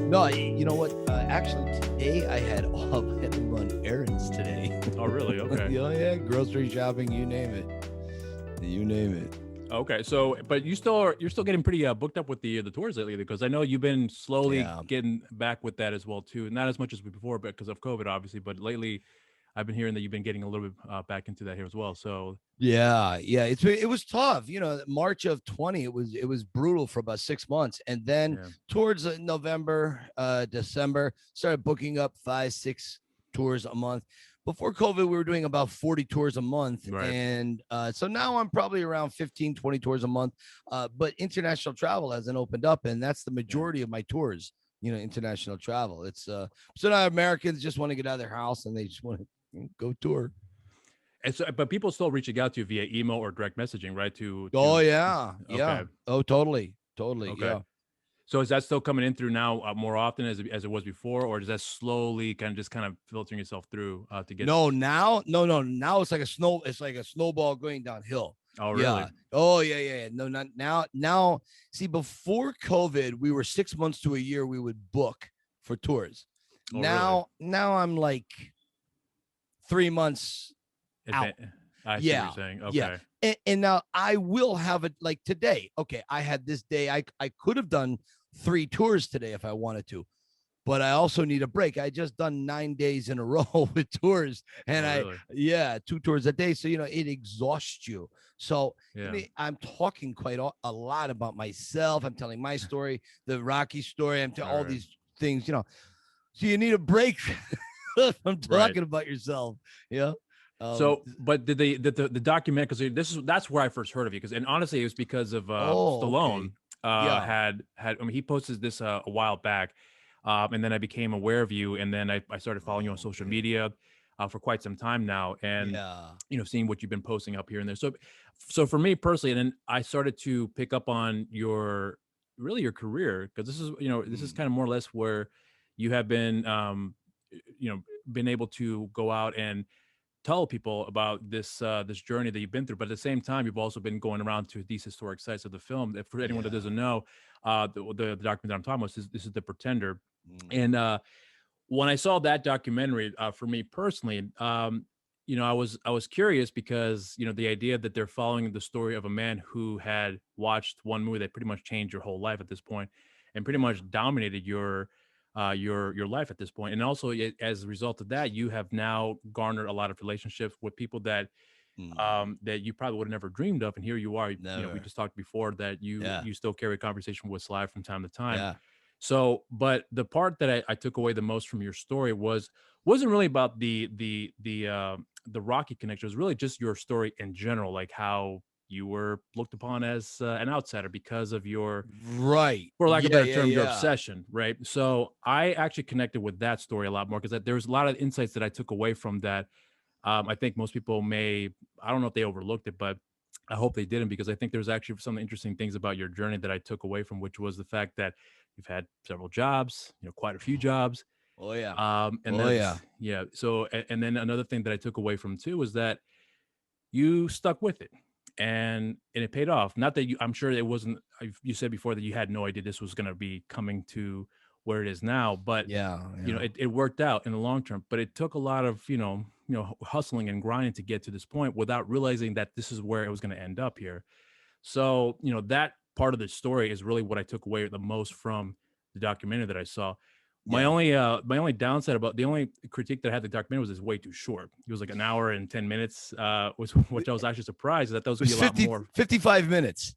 No, you know what? Actually, today I had to run errands today. Oh, really? Okay. Oh yeah, grocery shopping, you name it. You name it. Okay. So, but you're still getting pretty booked up with the tours lately, because I know you've been slowly Yeah. getting back with that as well too. Not as much as before, but because of COVID, obviously. But lately, I've been hearing that you've been getting a little bit back into that here as well. So, Yeah, yeah. It was tough. March of 20, it was brutal for about 6 months. And then yeah. towards November, December, started booking up 5, 6 tours a month. Before COVID, we were doing about 40 tours a month. Right. And so now I'm probably around 15, 20 tours a month. But international travel hasn't opened up, and that's the Yeah. majority of my tours, international travel. It's so now Americans just want to get out of their house and they just want to go tour. And so, but people still reaching out to you via email or direct messaging, right? Oh yeah, Okay. yeah. Oh, totally, totally. Okay. Yeah. So is that still coming in through now more often as it was before, or does that slowly kind of filtering itself through to get? No, now, no, no. Now it's like a snow. It's like a snowball going downhill. Oh, really? Yeah. Oh yeah, yeah, yeah. No, not now. Now, see, before COVID, we were 6 months to a year. We would book for tours. Oh, really? Now I'm like 3 months out. I see what you're Yeah, saying. yeah. Okay. And now I will have it like today. Okay, I had this day. I could have done 3 tours today if I wanted to, but I also need a break. I just done 9 days in a row with tours, and Oh, really? yeah, 2 tours a day. So it exhausts you. So Yeah. I'm talking quite a lot about myself. I'm telling my story, the Rocky story. I'm telling all Right. these things. So you need a break from talking Right. about yourself. Yeah. So, but did the document, because that's where I first heard of you, and honestly it was because of Okay. Stallone Yeah. had I mean, he posted this a while back, and then I became aware of you, and then I started following you on social Okay. media for quite some time now, and Yeah. seeing what you've been posting up here and there. So for me personally, and then I started to pick up on your career, because this is Mm. kind of more or less where you have been been able to go out and tell people about this journey that you've been through. But at the same time, you've also been going around to these historic sites of the film. If for anyone that Yeah. doesn't know, the document that I'm talking about, this is The Pretender. Mm. And when I saw that documentary, for me personally, I was curious, because the idea that they're following the story of a man who had watched one movie that pretty much changed your whole life at this point, and pretty much dominated your life at this point. And also, as a result of that, you have now garnered a lot of relationships with people that Mm. that you probably would have never dreamed of. And here you are. We Never. just talked before that you Yeah. you still carry a conversation with Sly from time to time. Yeah. So, but the part that I took away the most from your story wasn't really about the Rocky connection. It was really just your story in general, like how you were looked upon as an outsider because of your, Right. for lack of a Yeah. better Yeah. term, your Yeah. obsession, right? So I actually connected with that story a lot more, because there was a lot of insights that I took away from that. I think most people I don't know if they overlooked it, but I hope they didn't, because I think there's actually some interesting things about your journey that I took away from, which was the fact that you've had several jobs, quite a few jobs. Oh yeah. And Oh then yeah. yeah. So, and then another thing that I took away from too was that you stuck with it, and it paid off. Not that I'm sure it wasn't, you said before that you had no idea this was going to be coming to where it is now, but Yeah. Yeah. it worked out in the long term. But it took a lot of hustling and grinding to get to this point, without realizing that this is where it was going to end up here. So that part of the story is really what I took away the most from the documentary that I saw. My Yeah. only downside about the only critique that I had the documentary was it's way too short. It was like an hour and 10 minutes, which I was actually surprised that was It gonna was be a lot 50, more. 55 minutes.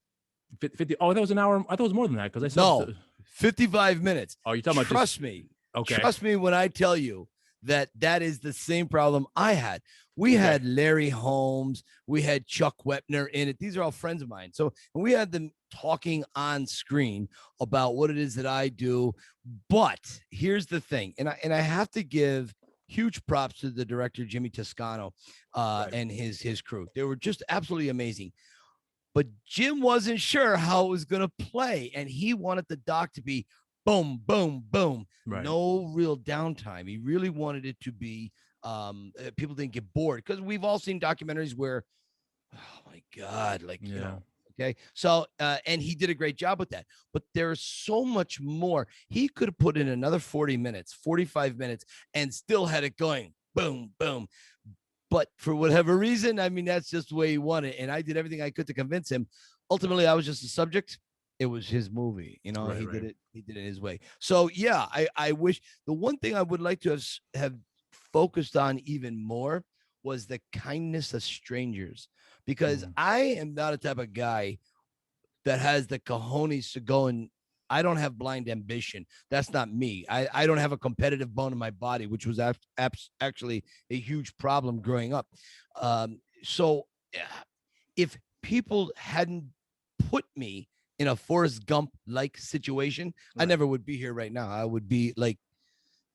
50. Oh, that was an hour. I thought it was more than that, because I saw No, 55 minutes. oh, you're talking about just Trust me. okay. Trust me when I tell you that is the same problem I had. We Okay. had Larry Holmes, we had Chuck Wepner in it. These are all friends of mine. So we had them talking on screen about what it is that I do. But here's the thing, and I have to give huge props to the director Jimmy Toscano Right. and his crew. They were just absolutely amazing. But Jim wasn't sure how it was going to play, and he wanted the doc to be boom, boom, boom, Right. no real downtime. He really wanted it to be people didn't get bored, because we've all seen documentaries where, oh my god, like Yeah. Okay. So, and he did a great job with that. But there's so much more. He could have put in another 40 minutes, 45 minutes, and still had it going boom, boom. But for whatever reason, I mean, that's just the way he wanted. And I did everything I could to convince him. Ultimately, I was just a subject. It was his movie. You know, Right, right. he did it his way. So yeah, I wish the one thing I would like to have focused on even more was the kindness of strangers, because Mm, I am not a type of guy that has the cojones to go and I don't have blind ambition. That's not me. I don't have a competitive bone in my body, which was actually a huge problem growing up. So if people hadn't put me in a Forrest Gump like situation, I right. never would be here right now. I would be like,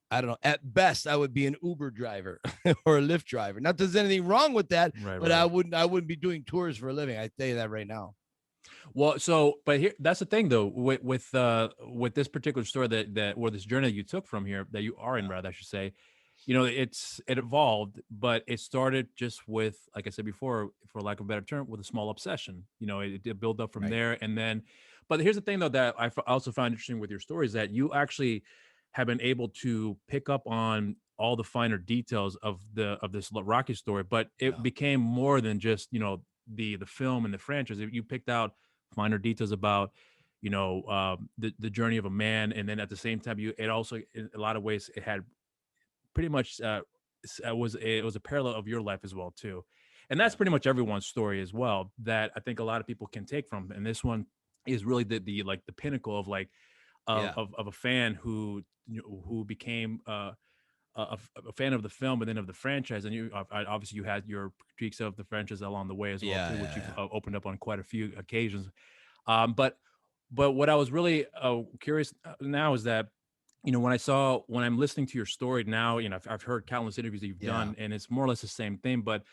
I don't know. At best, I would be an Uber driver or a Lyft driver. Not that there's anything wrong with that, Right, but right. I wouldn't be doing tours for a living. I tell you that right now. Well, so but here that's the thing though with this particular story that or this journey that you took from here that you are in Yeah. rather I should say, it evolved, but it started just with like I said before, for lack of a better term, with a small obsession. It did build up from Right. there, and then, but here's the thing though that also found interesting with your story is that you actually have been able to pick up on all the finer details of this Rocky story, but it Yeah. became more than just the film and the franchise. You picked out finer details about the journey of a man, and then at the same time it also in a lot of ways it had pretty much it was a parallel of your life as well too, and that's Yeah. pretty much everyone's story as well that I think a lot of people can take from, and this one is really the like the pinnacle of like Yeah. of a fan who became a fan of the film and then of the franchise, and obviously you had your critiques of the franchise along the way as well Yeah. too, which Yeah. you've Yeah. opened up on quite a few occasions. But what I was really curious now is that when I'm listening to your story now, I've heard countless interviews that you've Yeah. done, and it's more or less the same thing. But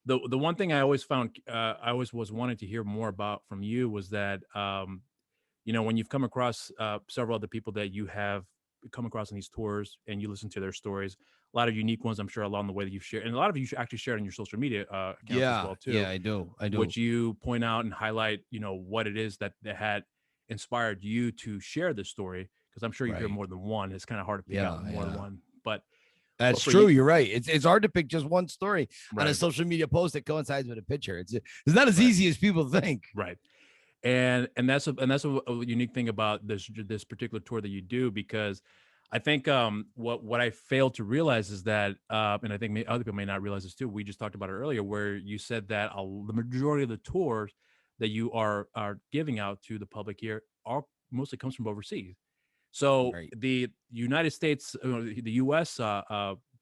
the one thing I always found I always was wanting to hear more about from you was that when you've come across several other people that you have come across on these tours and you listen to their stories, a lot of unique ones I'm sure along the way that you've shared, and a lot of you actually shared on your social media accounts as Yeah. well too, Yeah. I do. I do. which you point out and highlight, what it is that had inspired you to share this story. Because I'm sure you hear Right. more than one. It's kind of hard to pick out Yeah. more than Yeah. one. But That's for true. you, You're right. It's hard to pick just one story on a right, social media post that coincides with a picture. It's not as right, easy as people think. right. And that's a unique thing about this particular tour that you do, because I think what I failed to realize is that and I think other people may not realize this too. We just talked about it earlier, where you said that the majority of the tours that you are giving out to the public here are mostly comes from overseas. So Right. the United States, the U.S.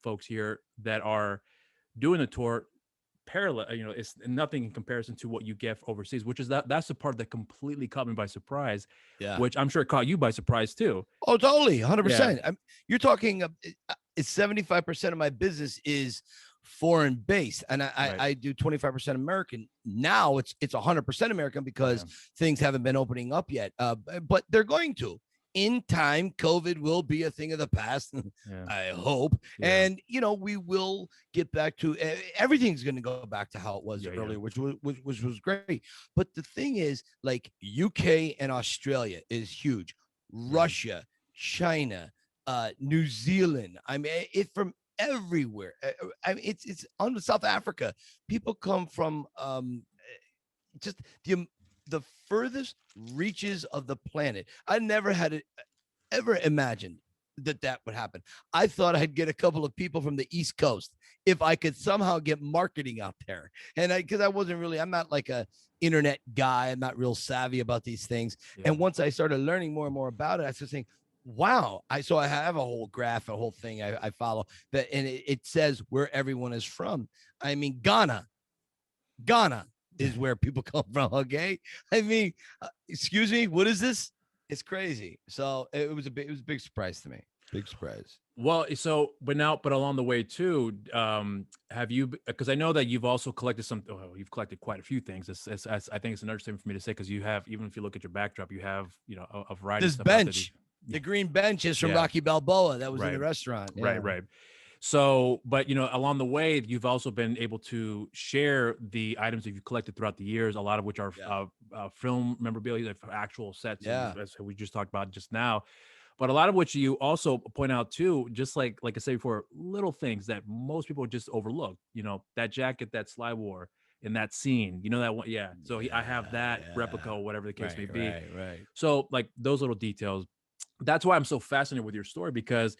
Folks here that are doing the tour parallel, it's nothing in comparison to what you get overseas, which is that's the part that completely caught me by surprise, Yeah. which I'm sure it caught you by surprise too. Oh, totally. Yeah, 100%. You're talking, it's 75% of my business is foreign based, and right. I do 25% American. Now it's 100% American because Yeah, things haven't been opening up yet. But they're going to. In time, COVID will be a thing of the past, yeah, I hope. yeah, And, we will get back to everything's going to go back to how it was yeah, yeah. earlier, which was great. But the thing is, like UK and Australia is huge. Right. Russia, China, New Zealand. I mean, it from everywhere. I mean, it's on South Africa. People come from just the furthest reaches of the planet. I never had it ever imagined that would happen. I thought I'd get a couple of people from the East Coast if I could somehow get marketing out there. And because I wasn't really, I'm not like a internet guy. I'm not real savvy about these things. Yeah, And once I started learning more and more about it, I started saying, wow. I have a whole graph, a whole thing I follow that, and it says where everyone is from. I mean, Ghana is where people come from. Okay. I mean, excuse me, what is this? It's crazy. So it was a big surprise to me. Big surprise. well, but along the way too, have you, because I know that you've also collected you've collected quite a few things. I think it's an understatement for me to say, because you have, even if you look at your backdrop, you have a variety of This stuff out there that bench, yeah, the green bench is from yeah, Rocky Balboa. That was in the right, restaurant. right, Yeah. right. So, but along the way, you've also been able to share the items that you've collected throughout the years, a lot of which are Yeah. film memorabilia, like actual sets, Yeah. as we just talked about just now. But a lot of which you also point out too, just like I said before, little things that most people just overlook. That jacket that Sly wore in that scene. That one, yeah. So I have Yeah. that replica, Yeah. or whatever the case may Right. be. Right. Right. So like those little details. That's why I'm so fascinated with your story, because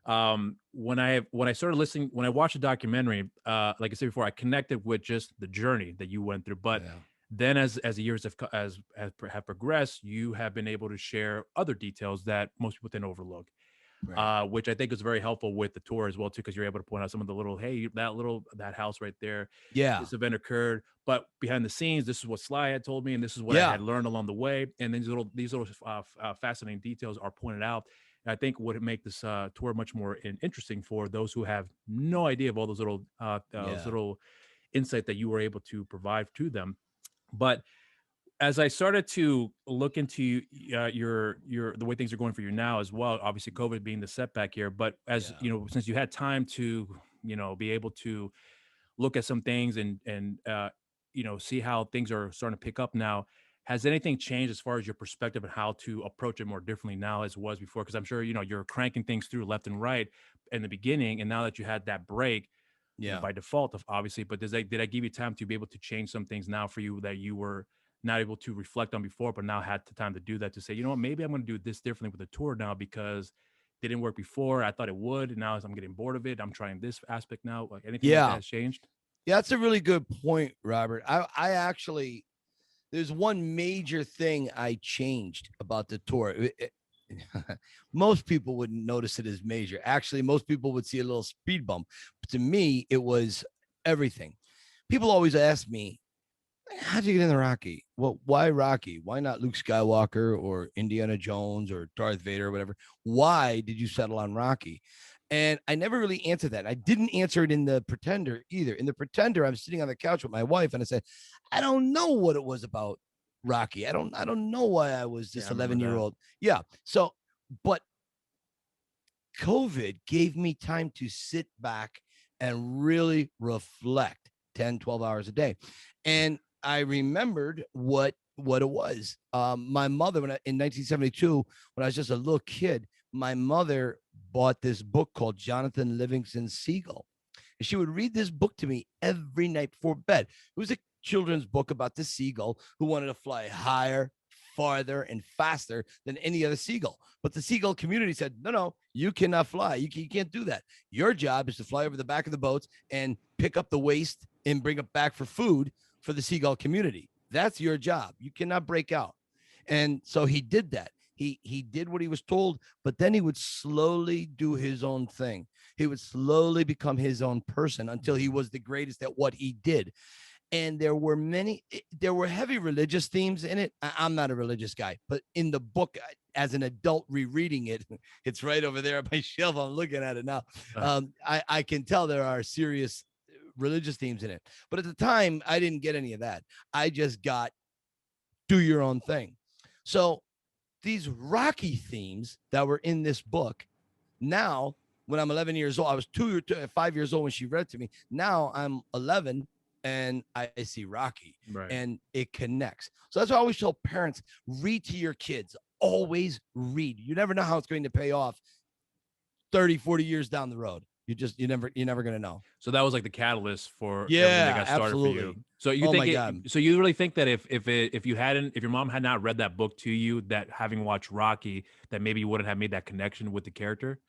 when I started listening, when I watched the documentary, like I said before, I connected with just the journey that you went through. But Yeah. then as the years have progressed, you have been able to share other details that most people didn't overlook, Right. which I think is very helpful with the tour as well too, because you're able to point out some of the little, hey, that house right there, Yeah. this event occurred, but behind the scenes, this is what Sly had told me, and this is what I Yeah. had learned along the way, and then these little fascinating details are pointed out. And I think would make this tour much more interesting for those who have no idea of all those Yeah. little insight that you were able to provide to them. But as I started to look into your the way things are going for you now as well, obviously COVID being the setback here, but as Yeah. you know, since you had time to be able to look at some things and see how things are starting to pick up now, has anything changed as far as your perspective and how to approach it more differently now as it was before? Because I'm sure you're cranking things through left and right in the beginning, and now that you had that break, Yeah. by default, obviously, but did I give you time to be able to change some things now for you that you were not able to reflect on before, but now had the time to do that, to say, what, maybe I'm going to do this differently with the tour now, because it didn't work before. I thought it would, and now as I'm getting bored of it, I'm trying this aspect now. Like anything like that Yeah. has changed? Yeah. That's a really good point, Robert. I actually, there's one major thing I changed about the tour. Most people wouldn't notice it as major. Actually, most people would see a little speed bump. But to me, it was everything. People always ask me, how'd you get in the Rocky? Well, why Rocky? Why not Luke Skywalker or Indiana Jones or Darth Vader or whatever? Why did you settle on Rocky? And I never really answered that. I didn't answer it in the Pretender either. In the Pretender, I'm sitting on the couch with my wife and I said, I don't know what it was about Rocky. I don't know why I was Yeah, this I remember 11-year that. old. Yeah. So, but COVID gave me time to sit back and really reflect 10, 12 hours a day. And I remembered what it was. My mother, in 1972, when I was just a little kid, my mother bought this book called Jonathan Livingston Seagull. And she would read this book to me every night before bed. It was a children's book about the seagull who wanted to fly higher, farther, and faster than any other seagull. But the seagull community said, no, no, you cannot fly. You can't do that. Your job is to fly over the back of the boats and pick up the waste and bring it back for food for the seagull community. That's your job. You cannot break out. And so he did that. He did what he was told, but then he would slowly do his own thing. He would slowly become his own person until he was the greatest at what he did. And there were heavy religious themes in it. I'm not a religious guy, but in the book, as an adult rereading it, it's right over there on my shelf. I'm looking at it now. Uh, I can tell there are serious religious themes in it, but at the time I didn't get any of that. I just got do your own thing. So these Rocky themes that were in this book, now when I'm 11 years old, I was 5 years old when she read to me. Now I'm 11 and I see Rocky right. and it connects. So that's why I always tell parents, read to your kids. Always read. You never know how it's going to pay off 30, 40 years down the road. You're never going to know. So that was like the catalyst for everything that Yeah, got started for you. absolutely. So you Oh think my God. so you really think that if your mom had not read that book to you, that having watched Rocky, that maybe you wouldn't have made that connection with the character?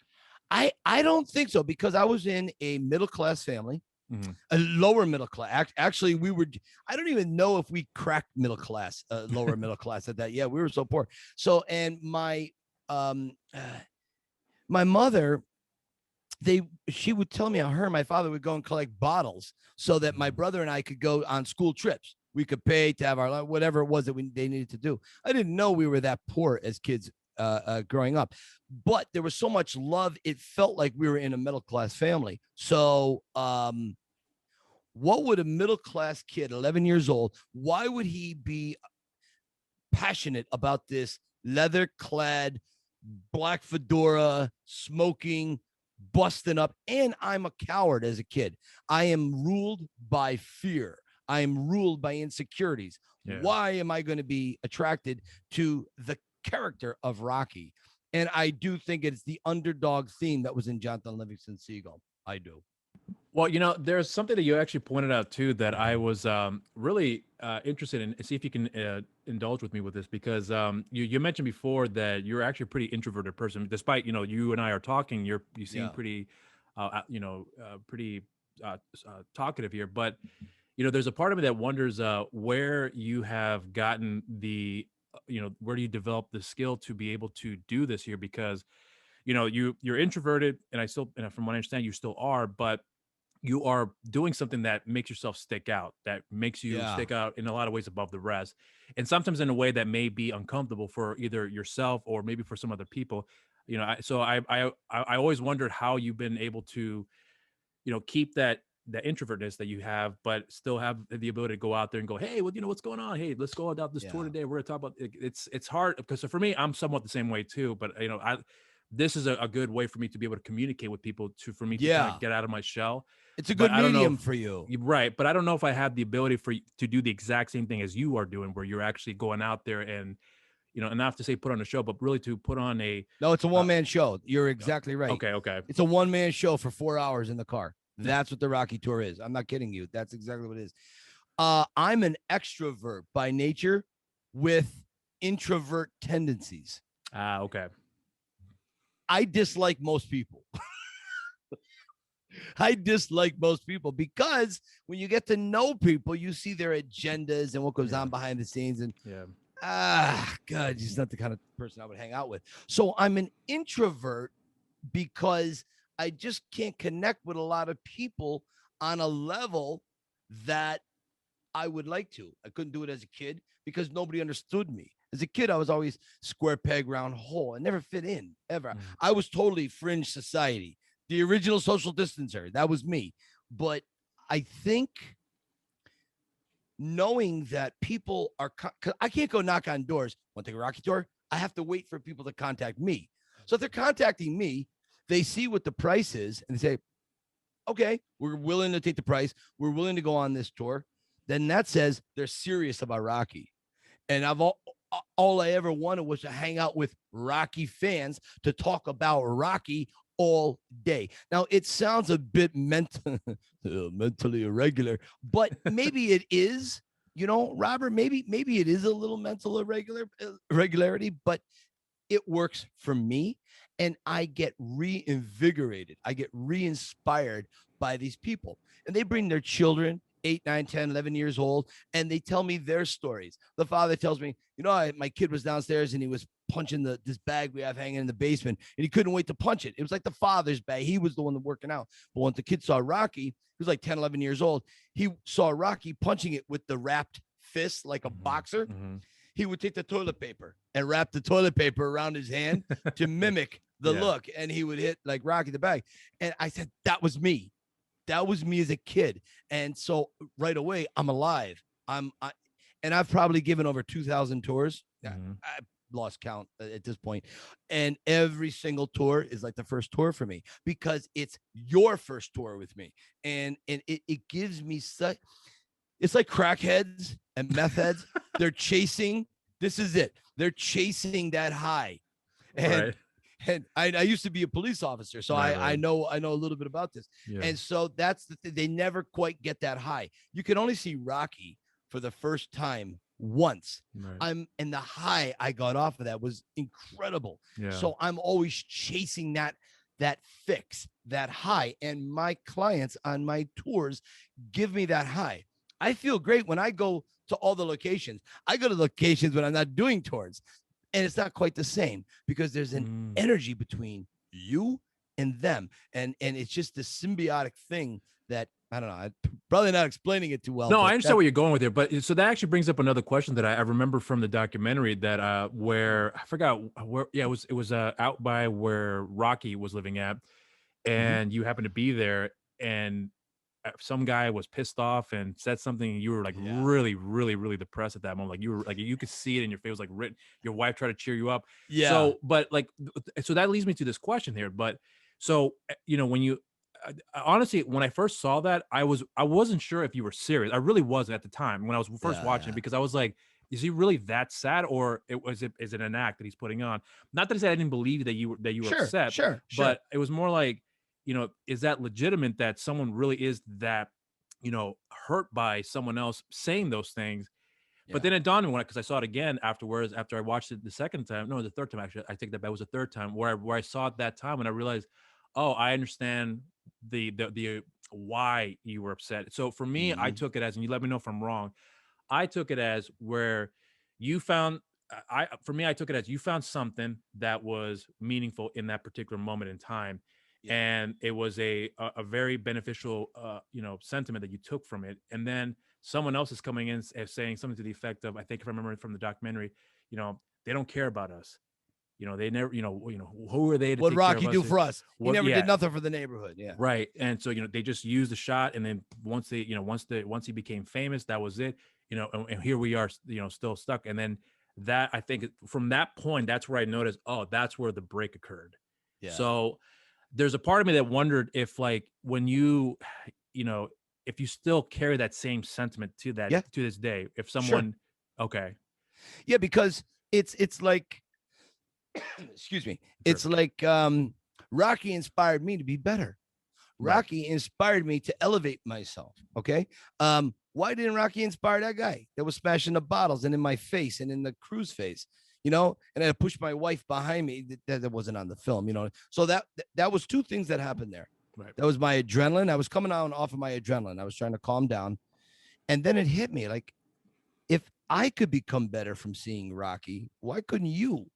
I don't think so because I was in a middle class family, Mhm. a lower middle class. Actually, we were. I don't even know if we cracked middle class, lower middle class at that. Yeah, we were so poor. So, and um, uh, my mother, she would tell me how her and my father would go and collect bottles so that my brother and I could go on school trips. We could pay to have our whatever it was that they needed to do. I didn't know we were that poor as kids growing up, but there was so much love. It felt like we were in a middle class family. So, what would a middle class kid, 11 years old, why would he be passionate about this leather clad, black fedora, smoking, busting up, and I'm a coward as a kid. I am ruled by fear. I am ruled by insecurities. Yeah. Why am I going to be attracted to the character of Rocky? And I do think it's the underdog theme that was in Jonathan Livingston Seagull. I do. Well, there's something that you actually pointed out too that I was really interested in. See if you can indulge with me with this, because you mentioned before that you're actually a pretty introverted person, despite you and I are talking. You seem Yeah. pretty, pretty talkative here. But there's a part of me that wonders where you have gotten where do you develop the skill to be able to do this here, because you're introverted, and from what I understand, you still are, but you are doing something that makes yourself stick out, that makes you Yeah. stick out in a lot of ways above the rest, and sometimes in a way that may be uncomfortable for either yourself or maybe for some other people. I always wondered how you've been able to keep that introvertness that you have, but still have the ability to go out there and go, hey, well, what's going on? Hey, let's go out this tour Yeah. today. We're gonna talk about it. It's hard because, so for me, I'm somewhat the same way too. But this is a good way for me to be able to communicate with people, for me to kind Yeah. of get out of my shell. It's a But good I don't know medium if for you. you're right, but I don't know if I have the ability to do the exact same thing as you are doing, where you're actually going out there and and not have to say put on a show, but really to put on a No, it's a uh, one-man show. You're exactly right. okay. It's a one-man show for 4 hours in the car. That's what the Rocky Tour is. I'm not kidding you. That's exactly what it is. I'm an extrovert by nature with introvert tendencies. Okay. I dislike most people. I dislike most people because when you get to know people, you see their agendas and what goes on behind the scenes. And God, he's not the kind of person I would hang out with. So I'm an introvert because I just can't connect with a lot of people on a level that I would like to. I couldn't do it as a kid because nobody understood me. As a kid, I was always square peg, round hole. I never fit in ever. I was totally fringe society, the original social distancer. That was me. But I think knowing that people are, cause I can't go knock on doors. Want to take a Rocky Tour? I have to wait for people to contact me. So if they're contacting me, they see what the price is and they say, okay, we're willing to take the price. We're willing to go on this tour. Then that says they're serious about Rocky. And all I ever wanted was to hang out with Rocky fans to talk about Rocky all day. Now it sounds a bit mentally irregular, but maybe it is. Robert, maybe it is a little mental irregularity, but it works for me. And I get reinvigorated. I get re-inspired by these people. And they bring their children, 8, 9, 10, 11 years old, and they tell me their stories. The father tells me, my kid was downstairs and he was punching this bag we have hanging in the basement, and he couldn't wait to punch it. It was like the father's bag. He was the one working out. But once the kid saw Rocky, he was like 10, 11 years old. He saw Rocky punching it with the wrapped fist like a boxer. He would take the toilet paper and wrap the toilet paper around his hand to mimic the look. And he would hit like Rocky the bag. And I said, that was me. That was me as a kid. And so right away, I'm alive. And I've probably given over 2,000 tours. I lost count at this point. And every single tour is like the first tour for me because it's your first tour with me. And it gives me such, it's like crackheads and meth heads. They're chasing. This is it. They're chasing that high. And I used to be a police officer, so I know a little bit about this. Yeah. And so that's the thing. They never quite get that high. You can only see Rocky for the first time once. And the high I got off of that was incredible. Yeah. So I'm always chasing that fix, that high. And my clients on my tours give me that high. I feel great when I go to all the locations. I go to locations when I'm not doing tours. And it's not quite the same because there's an energy between you and them. And it's just this symbiotic thing that, I don't know, I'm probably not explaining it too well. No, I understand where you're going with it. But so that actually brings up another question that I remember from the documentary that where I forgot where, it was out by where Rocky was living at. And you happened to be there, and some guy was pissed off and said something, and you were like really, really, really depressed at that moment. Like you were like, you could see it in your face, like written. Your wife tried to cheer you up. Yeah. So, but like, so that leads me to this question here. But So, when you honestly, when I first saw that, I wasn't sure if you were serious. I really wasn't at the time when I was first watching it, Yeah. because I was like, is he really that sad, or is it an act that he's putting on? Not that I said I didn't believe that you were Sure, upset, sure, sure. but it was more like, is that legitimate that someone really is that, hurt by someone else saying those things? But Yeah. then it dawned on me, because I saw it again afterwards, after I watched it the second time. No, the third time, actually. I think that was the third time where I saw it that time, and I realized, oh, I understand the why you were upset. So for me, I Mhm. took it as, and you let me know if I'm wrong. I took it as where you found I for me, I took it as you found something that was meaningful in that particular moment in time. Yeah. And it was a very beneficial sentiment that you took from it. And then someone else is coming in and saying something to the effect of, I think if I remember from the documentary, they don't care about us. They never, who are they to What take care of Rocky do us? for us? He What never did Yeah. nothing for the neighborhood. Yeah. Right. And so, they just used the shot. And then once he became famous, that was it, and here we are, still stuck. And then that, I think from that point, that's where I noticed, oh, that's where the break occurred. Yeah. So there's a part of me that wondered if, like, when you know, if you still carry that same sentiment Yeah. to this day, if Sure. someone, okay, Yeah, because it's like excuse me. sure. It's like Rocky inspired me to be better. Right. Rocky inspired me to elevate myself. Okay. Why didn't Rocky inspire that guy that was smashing the bottles and in my face and in the crew's face? And I pushed my wife behind me. That wasn't on the film. So that was two things that happened there. Right. That was my adrenaline. I was coming on off of my adrenaline. I was trying to calm down. And then it hit me like, if I could become better from seeing Rocky, why couldn't you?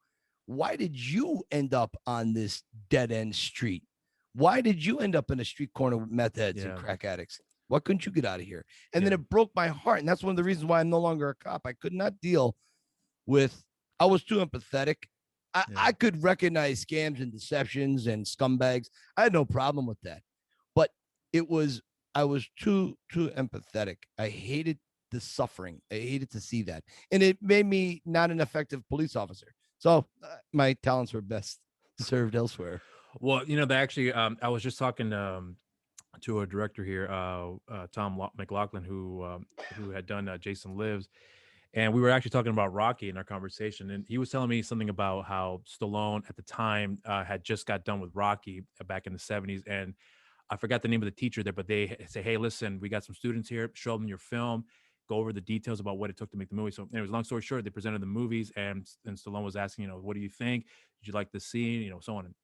Why did you end up on this dead end street? Why did you end up in a street corner with meth heads and Yeah. crack addicts? Why couldn't you get out of here? And then Yeah. it broke my heart. And that's one of the reasons why I'm no longer a cop. I could not deal with, I was too empathetic. I, Yeah. I could recognize scams and deceptions and scumbags. I had no problem with that. But it was, I was too empathetic. I hated the suffering. I hated to see that. And it made me not an effective police officer. So my talents were best served elsewhere. Well, they actually, I was just talking to a director here, Tom McLaughlin, who had done Jason Lives, and we were actually talking about Rocky in our conversation, and he was telling me something about how Stallone at the time had just got done with Rocky back in the '70s, and I forgot the name of the teacher there, but they say, "Hey, listen, we got some students here. Show them your film. Go over the details about what it took to make the movie." So, anyways, long story short, they presented the movies, and Stallone was asking, what do you think? Did you like the scene? So on.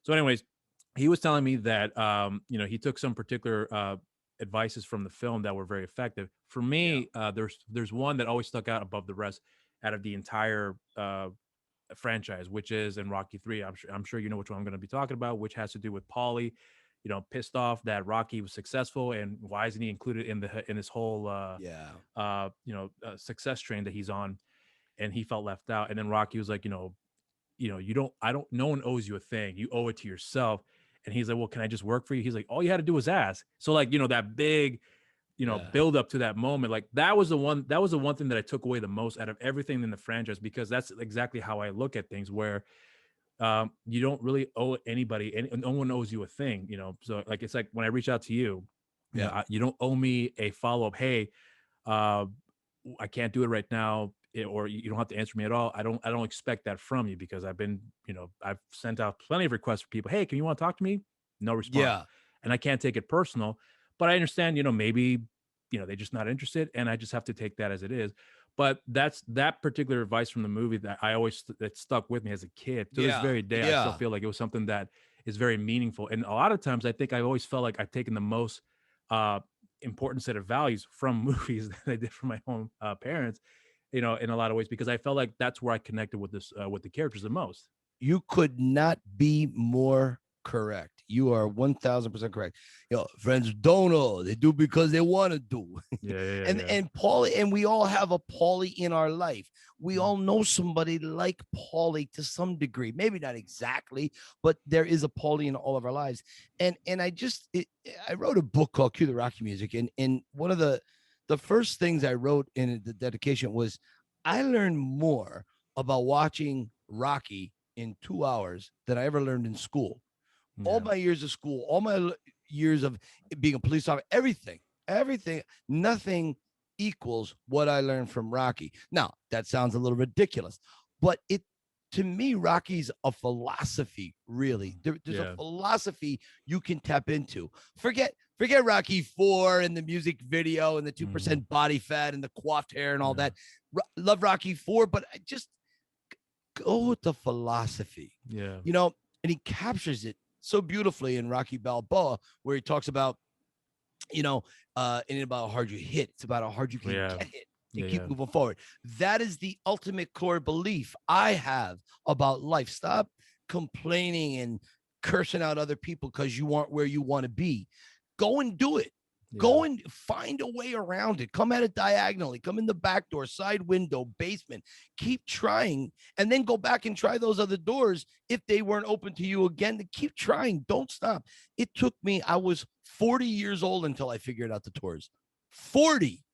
So, anyways, he was telling me that he took some particular advices from the film that were very effective. For Yeah. me, there's one that always stuck out above the rest out of the entire franchise, which is in Rocky 3. I'm sure you know which one I'm going to be talking about, which has to do with Paulie, pissed off that Rocky was successful, and why isn't he included in this whole Yeah. success train that he's on, and he felt left out. And then Rocky was like, you don't, I don't, no one owes you a thing. You owe it to yourself. And he's like, well, can I just work for you? He's like, all you had to do was ask. So, like, that big, Yeah. build up to that moment. Like, that was the one thing that I took away the most out of everything in the franchise, because that's exactly how I look at things, where you don't really owe anybody, and no one owes you a thing, So, like, it's like when I reach out to you, Yeah. you don't owe me a follow-up. Hey, uh, I can't do it right now, or you don't have to answer me at all. I don't expect that from you, because I've sent out plenty of requests for people. Hey, can you want to talk to me? No response. Yeah. And I can't take it personal, but I understand, maybe, they're just not interested, and I just have to take that as it is. But that's that particular advice from the movie that that stuck with me as a kid. To this Yeah. very day, I still Yeah. feel like it was something that is very meaningful. And a lot of times I think I always felt like I've taken the most uh important set of values from movies that I did from my own parents, in a lot of ways, because I felt like that's where I connected with the characters the most. You could not be more correct. You are 1000% correct. Friends don't know. They do because they want to do. Yeah, yeah, yeah, and yeah. and Paulie, and we all have a Paulie in our life. We Mm. all know somebody like Paulie to some degree. Maybe not exactly, but there is a Paulie in all of our lives. And I wrote a book called Cue the Rocky Music. And one of the first things I wrote in the dedication was, I learned more about watching Rocky in 2 hours than I ever learned in school. all Yeah. my years of school, all my years of being a police officer, everything, nothing equals what I learned from Rocky. Now, that sounds a little ridiculous, but to me, Rocky's a philosophy, really. There's a Yeah. philosophy you can tap into. Forget Rocky 4 and the music video and the Mhm. 2% body fat and the coiffed hair and all Yeah. that. Love Rocky 4, but I just go with the philosophy, Yeah. you know, and he captures it so beautifully in Rocky Balboa, where he talks about, it ain't about how hard you hit, it's about how hard you can Yeah. get hit and Yeah. keep Yeah. moving forward. That is the ultimate core belief I have about life. Stop complaining and cursing out other people because you aren't where you want to be. Go and do it. Yeah. Go and find a way around it. Come at it diagonally. Come in the back door, side window, basement. Keep trying, and then go back and try those other doors if they weren't open to you again. To keep trying. Don't stop. It took me. I was 40 years old until I figured out the tours. 40.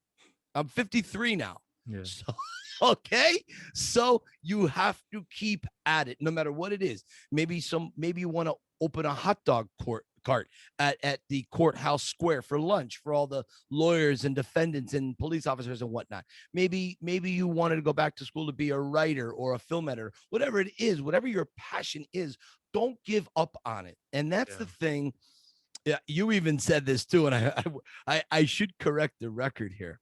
I'm 53 now. Yeah. So okay. So you have to keep at it, no matter what it is. Maybe you want to open a hot dog cart at the courthouse square for lunch for all the lawyers and defendants and police officers and whatnot. Maybe you wanted to go back to school to be a writer or a film editor, whatever it is, whatever your passion is, don't give up on it. And that's Yeah. the thing. Yeah, you even said this too, and I should correct the record here.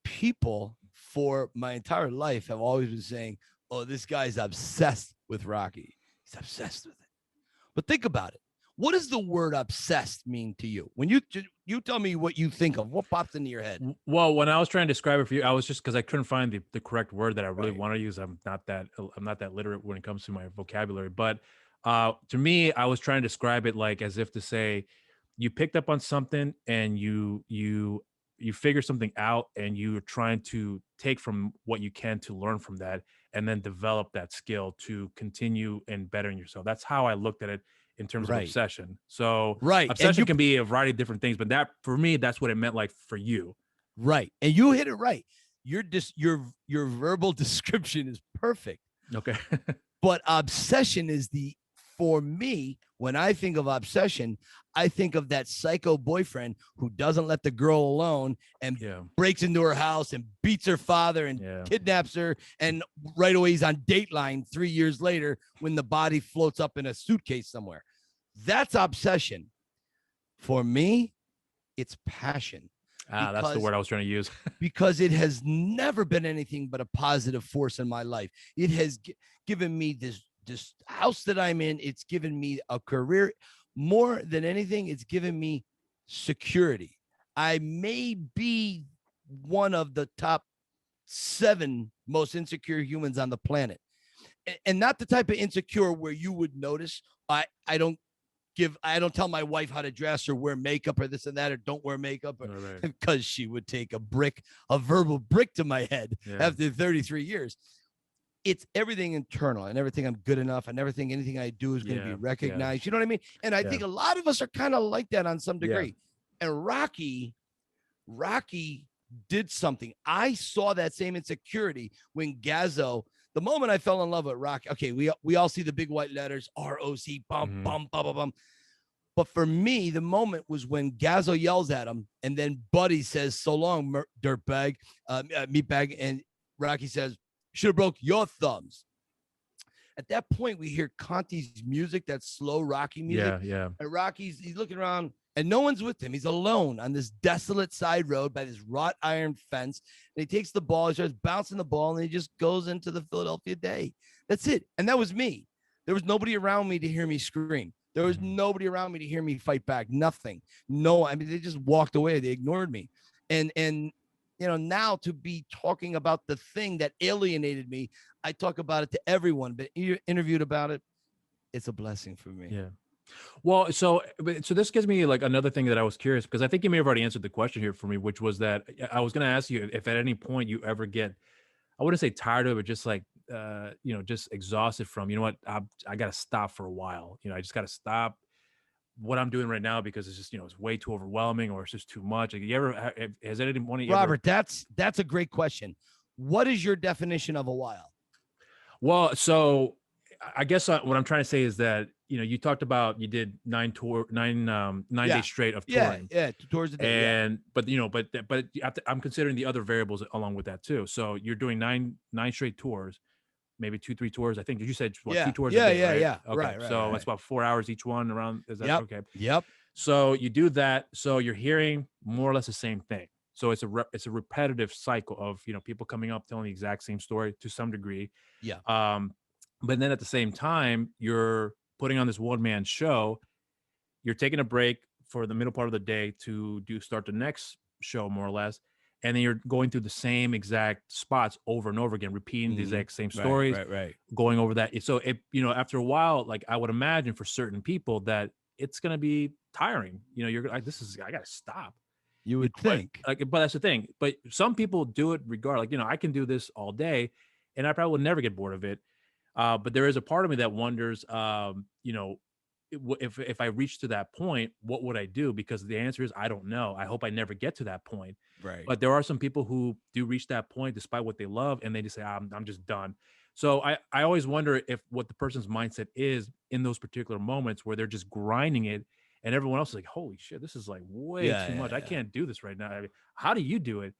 People for my entire life have always been saying, "Oh, this guy's obsessed with Rocky. He's obsessed with it." But think about it. What does the word obsessed mean to you? When you tell me what you think of, what pops into your head? Well, when I was trying to describe it for you, I was just because I couldn't find the correct word that I really Right. want to use. I'm not that literate when it comes to my vocabulary. But to me, I was trying to describe it like as if to say you picked up on something and you figure something out and you're trying to take from what you can to learn from that and then develop that skill to continue and bettering yourself. That's how I looked at it in terms of Right. obsession. So Right. And obsession can be a variety of different things, but that for me, that's what it meant like for you. right. And you hit it right. Your verbal description is perfect. Okay. But obsession is for me, when I think of obsession, I think of that psycho boyfriend who doesn't let the girl alone and Yeah. breaks into her house and beats her father and Yeah. kidnaps her. And right away, he's on Dateline 3 years later when the body floats up in a suitcase somewhere. That's obsession. For me, it's passion. That's the Because word I was trying to use. because it has never been anything but a positive force in my life. It has given me this house that I'm in. It's given me a career. More than anything, it's given me security. I may be one of the top 7 most insecure humans on the planet, and not the type of insecure where you would notice. I don't tell my wife how to dress or wear makeup or this and that, or don't wear makeup, Right. because she would take a verbal brick to my head Yeah. after 33 years. It's everything internal. I never think I'm good enough. I never think anything I do is going to be Yeah. recognized. You know what I mean? And I think a lot of us are kind of like that on some Yeah. degree. And Rocky did something. I saw that same insecurity when Gazzo, the moment I fell in love with Rocky. Okay, we all see the big white letters, ROC, bum, Mhm. bum, bum, bum, bum. But for me, the moment was when Gazzo yells at him, and then Buddy says, "So long, dirtbag, meatbag," and Rocky says, "Should have broke your thumbs." At that point, we hear Conti's music, that slow Rocky music. Yeah. And he's looking around, and no one's with him. He's alone on this desolate side road by this wrought iron fence. And he takes the ball, he starts bouncing the ball, and he just goes into the Philadelphia day. That's it. And that was me. There was nobody around me to hear me scream. There was Mhm. nobody around me to hear me fight back. Nothing. No, I mean, they just walked away. They ignored me. And now to be talking about the thing that alienated me, I talk about it to everyone, but interviewed about it. It's a blessing for me. Yeah. Well, so this gives me like another thing that I was curious because I think you may have already answered the question here for me, which was that I was going to ask you if at any point you ever get, I wouldn't say tired of it, just like just exhausted from, you know what, I got to stop for a while. I just got to stop what I'm doing right now because it's just it's way too overwhelming or it's just too much. Like, has anyone you ever? Robert, that's a great question. What is your definition of a while? Well, so I guess what I'm trying to say is that, you talked about you did 9 days Yeah. straight of Yeah. touring. Yeah. 2 tours a day. Yeah. And but you have to, I'm considering the other variables along with that too. So you're doing nine straight tours, maybe 2-3 tours. I think you said what, two Yeah. tours a Yeah. day, Yeah. right? Yeah. Okay, Right. Right. so that's Right. about 4 hours each one around. Is that Yep. okay? Yep. So you do that. So you're hearing more or less the same thing. So it's a repetitive cycle of people coming up telling the exact same story to some degree. Yeah. Um, but then at the same time, you're putting on this one man show. You're taking a break for the middle part of the day to start the next show, more or less, and then you're going through the same exact spots over and over again, repeating the Mhm. exact same Right. stories, Right. Right. going over that. So it, after a while, like I would imagine for certain people that it's gonna be tiring. You're like, I gotta stop. You would But think. but that's the thing. But some people do it regardless. Like, I can do this all day, and I probably would never get bored of it. But there is a part of me that wonders, if I reach to that point, what would I do? Because the answer is I don't know. I hope I never get to that point. Right. But there are some people who do reach that point despite what they love, and they just say, I'm just done. So I always wonder if what the person's mindset is in those particular moments where they're just grinding it, and everyone else is like, holy shit, this is like way Yeah. too much. Yeah. I Yeah. can't do this right now. I mean, how do you do it?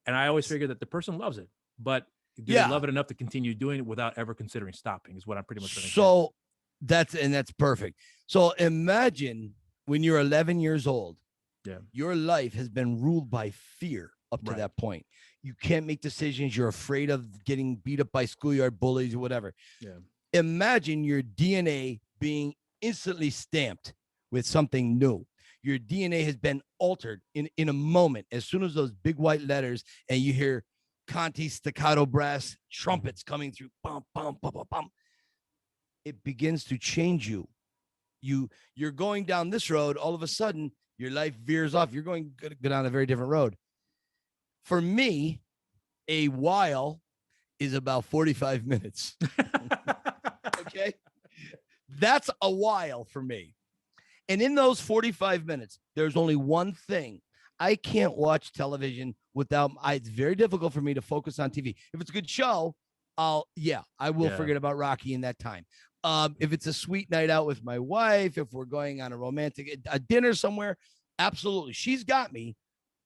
And I always figure that the person loves it, but do they Yeah. love it enough to continue doing it without ever considering stopping? Is what I'm pretty much trying to get. So that's perfect. So imagine when you're 11 years old, Yeah. your life has been ruled by fear up to Right. that point. You can't make decisions. You're afraid of getting beat up by schoolyard bullies or whatever. Yeah. Imagine your DNA being instantly stamped with something new. Your DNA has been altered in a moment. As soon as those big white letters and you hear Conti staccato brass trumpets coming through, bum, bum, bum, bum, bum, it begins to change you. You're going down this road. All of a sudden, your life veers off. You're going to go down a very different road. For me, a while is about 45 minutes. Okay. That's a while for me. And in those 45 minutes, there's only one thing. I can't watch television without, it's very difficult for me to focus on TV. If it's a good show, I will forget about Rocky in that time. If it's a sweet night out with my wife, if we're going on a dinner somewhere, absolutely. She's got me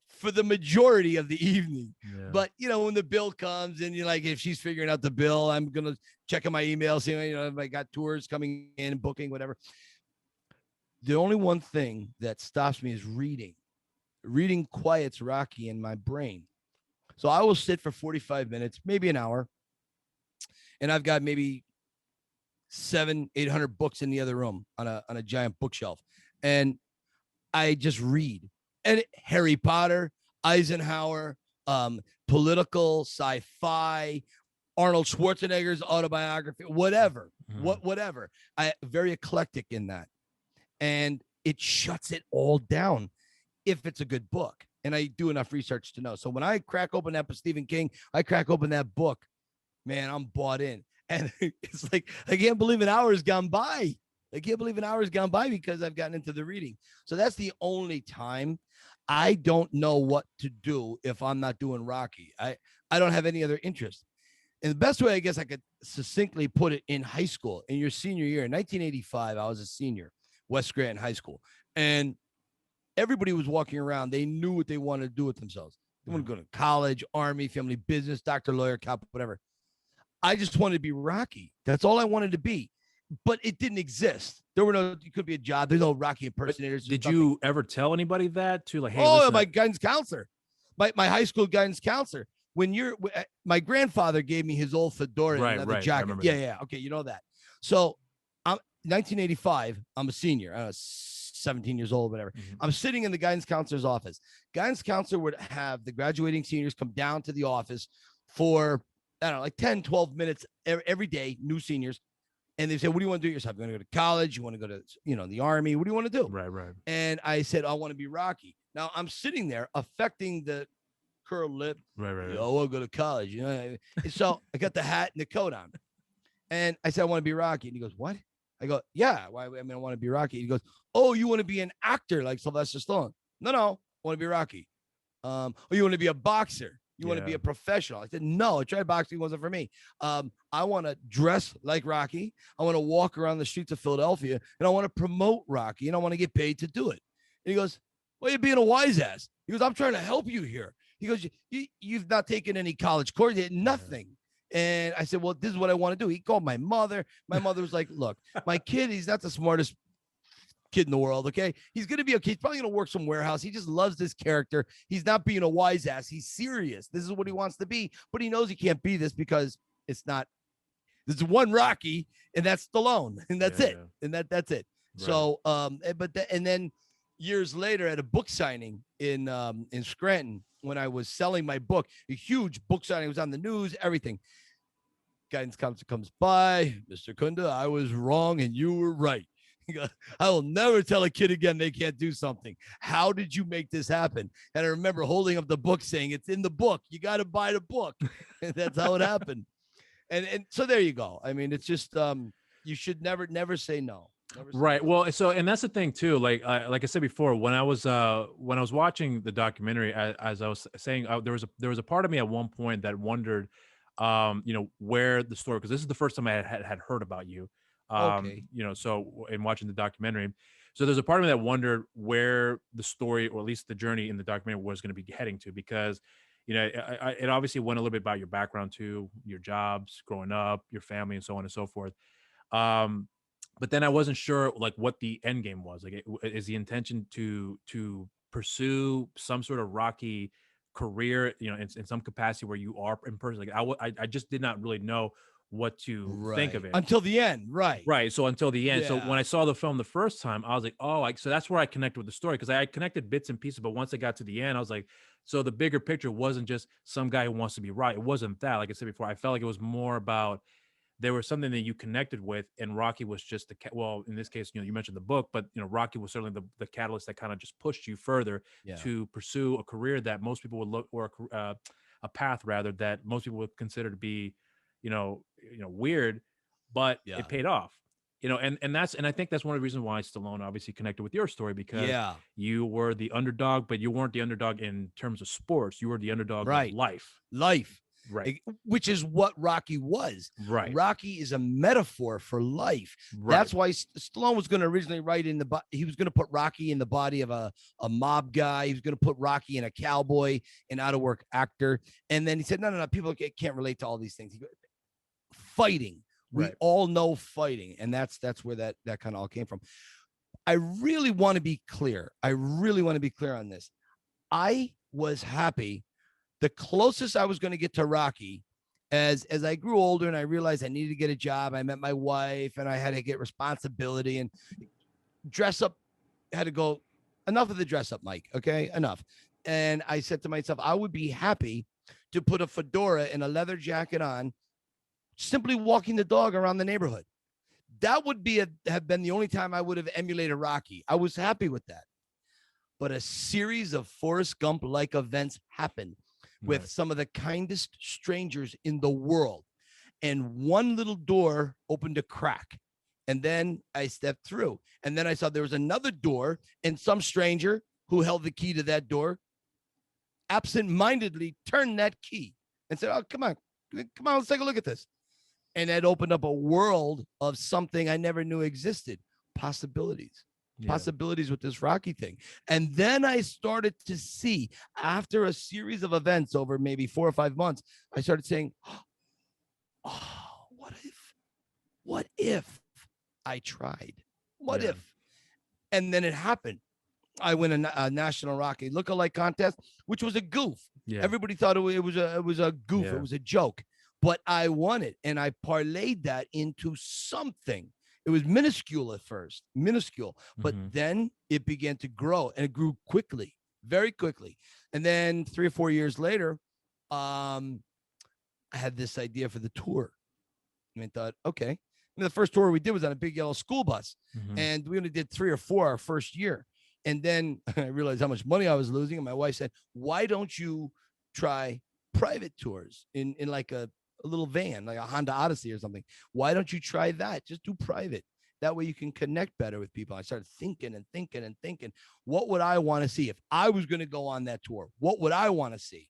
for the majority of the evening. Yeah. But, when the bill comes and you're like, if she's figuring out the bill, I'm going to check on my email, see, if I got tours coming in, booking, whatever. The only one thing that stops me is reading. Reading quiets Rocky in my brain. So I will sit for 45 minutes, maybe an hour, and I've got maybe 700-800 books in the other room on a giant bookshelf. And I just read. And Harry Potter, Eisenhower, political, sci-fi, Arnold Schwarzenegger's autobiography, whatever, whatever. Very eclectic in that. And it shuts it all down if it's a good book. And I do enough research to know. So when I crack open that Stephen King, I crack open that book, man, I'm bought in. And it's like, I can't believe an hour has gone by. I can't believe an hour has gone by because I've gotten into the reading. So that's the only time. I don't know what to do if I'm not doing Rocky. I don't have any other interest. And the best way, I guess I could succinctly put it, in high school, in your senior year, in 1985, I was a senior, West Scranton High School. And everybody was walking around. They knew what they wanted to do with themselves. They want to go to college, army, family business, doctor, lawyer, cop, whatever. I just wanted to be Rocky. That's all I wanted to be. But it didn't exist. There were no, it could be a job. There's no Rocky impersonators. Did you ever tell anybody that too? Like, hey, listen, my guidance counselor, my high school guidance counselor. When my grandfather gave me his old fedora and leather jacket. Yeah. Okay. You know that. So I'm 1985. I'm a senior. I don't know, 17 years old, whatever. Mm-hmm. I'm sitting in the guidance counselor's office. Guidance counselor would have the graduating seniors come down to the office for, I don't know, like 10, 12 minutes every day, new seniors. And they said, what do you want to do yourself? You want to go to college? You want to go to, the army? What do you want to do? Right. And I said, I want to be Rocky. Now I'm sitting there affecting the curled lip. Right. I want to go to college. So I got the hat and the coat on. And I said, I want to be Rocky. And he goes, what? I go, yeah. I want to be Rocky. He goes, oh, you want to be an actor like Sylvester Stallone? No. I want to be Rocky. Oh, you want to be a boxer? You want to be Yeah. a professional. I said, no, try boxing wasn't for me. I want to dress like Rocky. I want to walk around the streets of Philadelphia and I want to promote Rocky and I want to get paid to do it. And he goes, well, you're being a wise ass. He goes, I'm trying to help you here. He goes, you've not taken any college course, nothing. And I said, well, this is what I want to do. He called my mother. My mother was like, look, my kid, he's not the smartest kid in the world. Okay. He's going to be okay. He's probably going to work some warehouse. He just loves this character. He's not being a wise ass. He's serious. This is what he wants to be, but he knows he can't be this because it's not, there's one Rocky and that's Stallone and that's it. And that's it. Right. So, and then years later at a book signing in Scranton, when I was selling my book, a huge book signing, it was on the news, everything. Guidance counselor comes by, Mr. Kunda, I was wrong and you were right. I will never tell a kid again they can't do something. How did you make this happen? And I remember holding up the book saying, it's in the book. You got to buy the book. And that's how it happened. And so there you go. I mean, it's just you should never say no. Right. Well, so and that's the thing too. Like I said before, when I was watching the documentary, as I was saying, there was a part of me at one point that wondered, where the story, because this is the first time I had heard about you. Okay. So in watching the documentary, so there's a part of me that wondered where the story, or at least the journey in the documentary, was going to be heading to, because it obviously went a little bit about your background too, your jobs growing up, your family, and so on and so forth. But then I wasn't sure like what the end game was. Like, is the intention to pursue some sort of Rocky career, in some capacity where you are in person? Like I just did not really know what to think of it until the end. Right. So until the end. Yeah. So when I saw the film the first time, I was like, oh, so that's where I connected with the story, because I connected bits and pieces. But once I got to the end, I was like, so the bigger picture wasn't just some guy who wants to be right. It wasn't that. Like I said before, I felt like it was more about, there was something that you connected with, and Rocky was just well, in this case, you mentioned the book, but Rocky was certainly the catalyst that kind of just pushed you further to pursue a career that most people would look, or a path rather, that most people would consider to be, weird, but it paid off. And I think that's one of the reasons why Stallone obviously connected with your story, because you were the underdog, but you weren't the underdog in terms of sports. You were the underdog of life. Right. Which is what Rocky was. Right. Rocky is a metaphor for life. Right. That's why Stallone was going to originally write he was going to put Rocky in the body of a mob guy. He was going to put Rocky in a cowboy, an out of work actor. And then he said, no, people can't relate to all these things. Fighting. We all know fighting. And that's where that kind of all came from. I really want to be clear. On this. I was happy. The closest I was going to get to Rocky, as I grew older and I realized I needed to get a job, I met my wife and I had to get responsibility, and dress up had to go. Enough of the dress up, Mike. Okay, enough. And I said to myself, I would be happy to put a fedora and a leather jacket on, simply walking the dog around the neighborhood. That would have been the only time I would have emulated Rocky. I was happy with that. But a series of Forrest Gump-like events happened with some of the kindest strangers in the world. And one little door opened a crack. And then I stepped through. And then I saw there was another door, and some stranger who held the key to that door absent-mindedly turned that key and said, oh, come on, let's take a look at this. And that opened up a world of something I never knew existed, possibilities with this Rocky thing. And then I started to see, after a series of events over maybe 4 or 5 months, I started saying, oh, what if I tried? What if? And then it happened. I win a national Rocky lookalike contest, which was a goof. Yeah. Everybody thought it was a goof. Yeah. It was a joke, but I won it, and I parlayed that into something. It was minuscule at first, but then it began to grow, and it grew quickly, very quickly. And then 3 or 4 years later, I had this idea for the tour. And I thought, okay. And the first tour we did was on a big yellow school bus, and we only did 3 or 4 our first year. And then I realized how much money I was losing. And my wife said, why don't you try private tours in like a little van, like a Honda Odyssey or something? Why don't you try that? Just do private. That way you can connect better with people. I started thinking, what would I want to see if I was going to go on that tour? What would I want to see?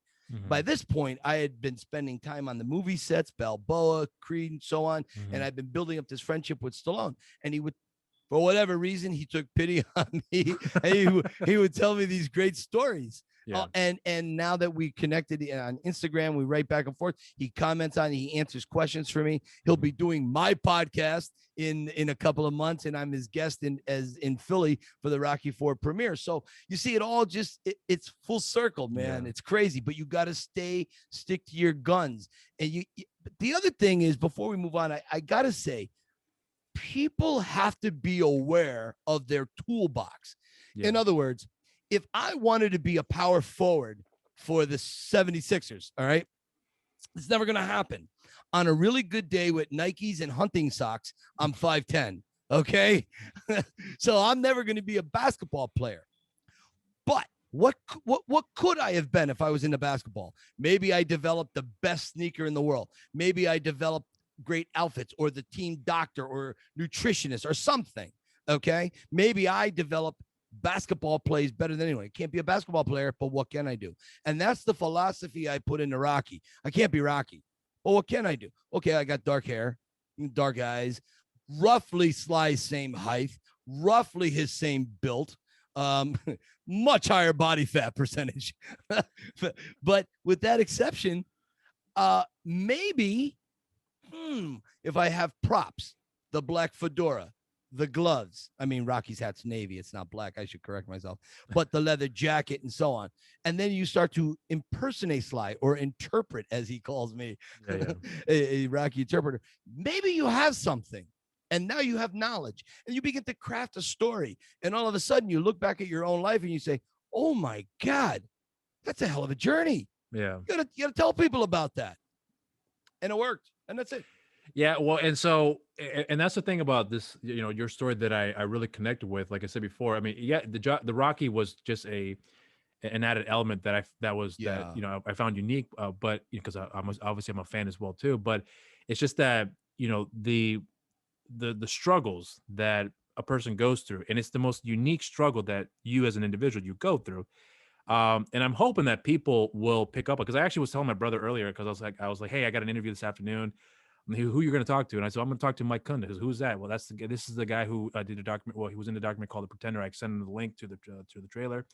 By this point, I had been spending time on the movie sets, Balboa, Creed, and so on. And I've been building up this friendship with Stallone. And he would, for whatever reason, he took pity on me. And he would tell me these great stories. Yeah. And now that we connected on Instagram, we write back and forth. He comments on, he answers questions for me. He'll be doing my podcast in a couple of months, and I'm his guest in Philly for the Rocky IV premiere. So you see, it all just it's full circle, man. It's crazy, but you got to stick to your guns. And the other thing is, before we move on, I got to say, people have to be aware of their toolbox. In other words, if I wanted to be a power forward for the 76ers, all right, it's never going to happen. On a really good day with Nikes and hunting socks, I'm 5'10", okay? So I'm never going to be a basketball player. But what could I have been if I was into basketball? Maybe I developed the best sneaker in the world. Maybe I developed great outfits, or the team doctor or nutritionist or something, okay? Maybe I developed basketball plays better than anyone. I can't be a basketball player, but what can I do? And that's the philosophy I put into Rocky. I can't be Rocky. Well, what can I do? Okay, I got dark hair, dark eyes, roughly Sly's same height, roughly his same build, much higher body fat percentage. But with that exception, maybe if I have props, the black fedora, the gloves. I mean, Rocky's hat's navy. It's not black. I should correct myself. But the leather jacket and so on. And then you start to impersonate Sly, or interpret, as he calls me, a Rocky interpreter. Maybe you have something, and now you have knowledge, and you begin to craft a story. And all of a sudden, you look back at your own life and you say, "Oh my God, that's a hell of a journey." Yeah, you gotta tell people about that, and it worked, and that's it. Yeah, well, and so, and that's the thing about this, your story that I really connected with. Like I said before, I mean, yeah, the Rocky was just an added element that I found unique. But because I'm obviously I'm a fan as well too. But it's just that the struggles that a person goes through, and it's the most unique struggle that you as an individual you go through. And I'm hoping that people will pick up, because I actually was telling my brother earlier, because I was like, hey, I got an interview this afternoon. Who you're going to talk to? And I said, I'm going to talk to Mike Kunda. He said, who's that? Well, this is the guy who did a document. Well, he was in the document called The Pretender. I sent him the link to the trailer.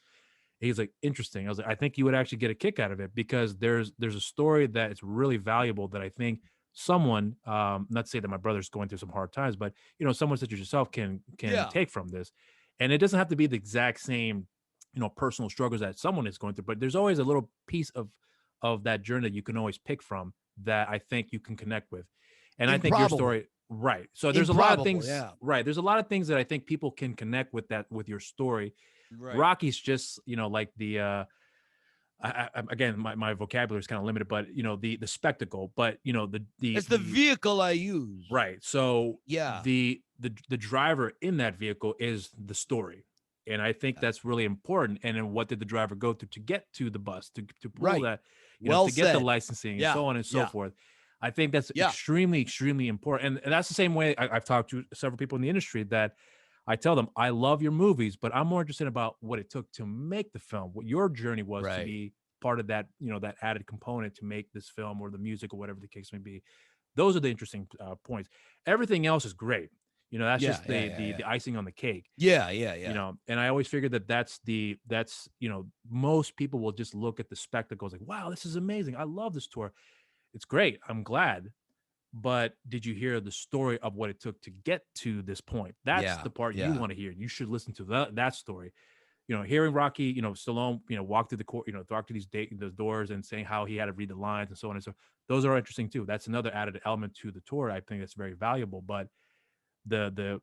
He's like, interesting. I was like, I think you would actually get a kick out of it, because there's a story that is really valuable that I think someone, not to say that my brother's going through some hard times, but someone such as yourself can take from this. And it doesn't have to be the exact same, personal struggles that someone is going through, but there's always a little piece of that journey that you can always pick from that I think you can connect with. And I think your story, right. So there's a lot of things, right. There's a lot of things that I think people can connect with with your story. Right. Rocky's just, like the, again, my vocabulary is kind of limited, but the spectacle, but it's the vehicle I use. Right. So yeah, the driver in that vehicle is the story. And I think that's really important. And then what did the driver go through to get to the bus, to pull that, to get the licensing and so on and so forth. I think that's extremely, extremely important. And that's the same way I've talked to several people in the industry that I tell them, I love your movies, but I'm more interested about what it took to make the film, what your journey was to be part of that, that added component to make this film, or the music, or whatever the case may be. Those are the interesting points. Everything else is great. That's just the icing on the cake. Yeah. And I always figured that's most people will just look at the spectacles like, wow, this is amazing. I love this tour. It's great. I'm glad. But did you hear the story of what it took to get to this point? That's the part you want to hear. You should listen to that story. Hearing Rocky, Stallone, walk through the court, talk to the doors and saying how he had to read the lines and so on and so. Those are interesting too. That's another added element to the tour. I think that's very valuable. But the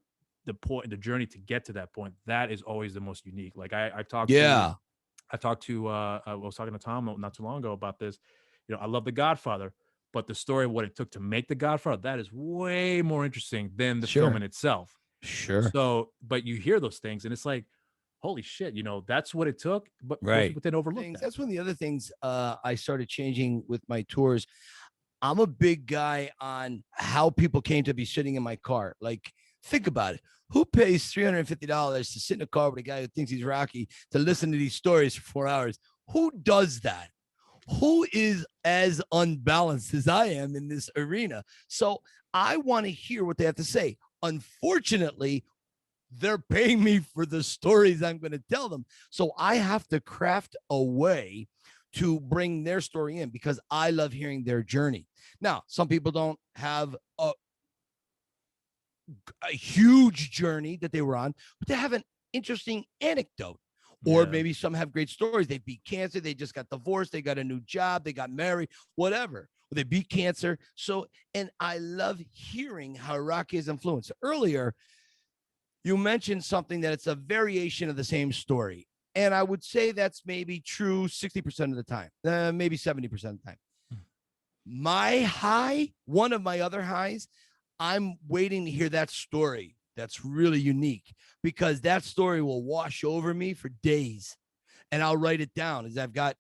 point, the journey to get to that point, that is always the most unique. Like I was talking to Tom not too long ago about this. I love The Godfather, but the story of what it took to make The Godfather, that is way more interesting than the film in itself. Sure. So, but you hear those things and it's like, holy shit, that's what it took, but people then overlook that. That's one of the other things I started changing with my tours. I'm a big guy on how people came to be sitting in my car. Like, think about it. Who pays $350 to sit in a car with a guy who thinks he's Rocky to listen to these stories for 4 hours? Who does that? who is as unbalanced as I am in this arena? So I want to hear what they have to say. Unfortunately, they're paying me for the stories I'm going to tell them. So I have to craft a way to bring their story in because I love hearing their journey. Now, some people don't have a huge journey that they were on, but they have an interesting anecdote. Or Yeah. maybe some have great stories. They beat cancer. They just got divorced. They got a new job. They got married, whatever. They beat cancer. So, and I love hearing how Rocky is influenced. Earlier, you mentioned something that it's a variation of the same story. And I would say that's maybe true 60% of the time, maybe 70% of the time. My high, one of my other highs, I'm waiting to hear that story. That's really unique because that story will wash over me for days, and I'll write it down. As I've got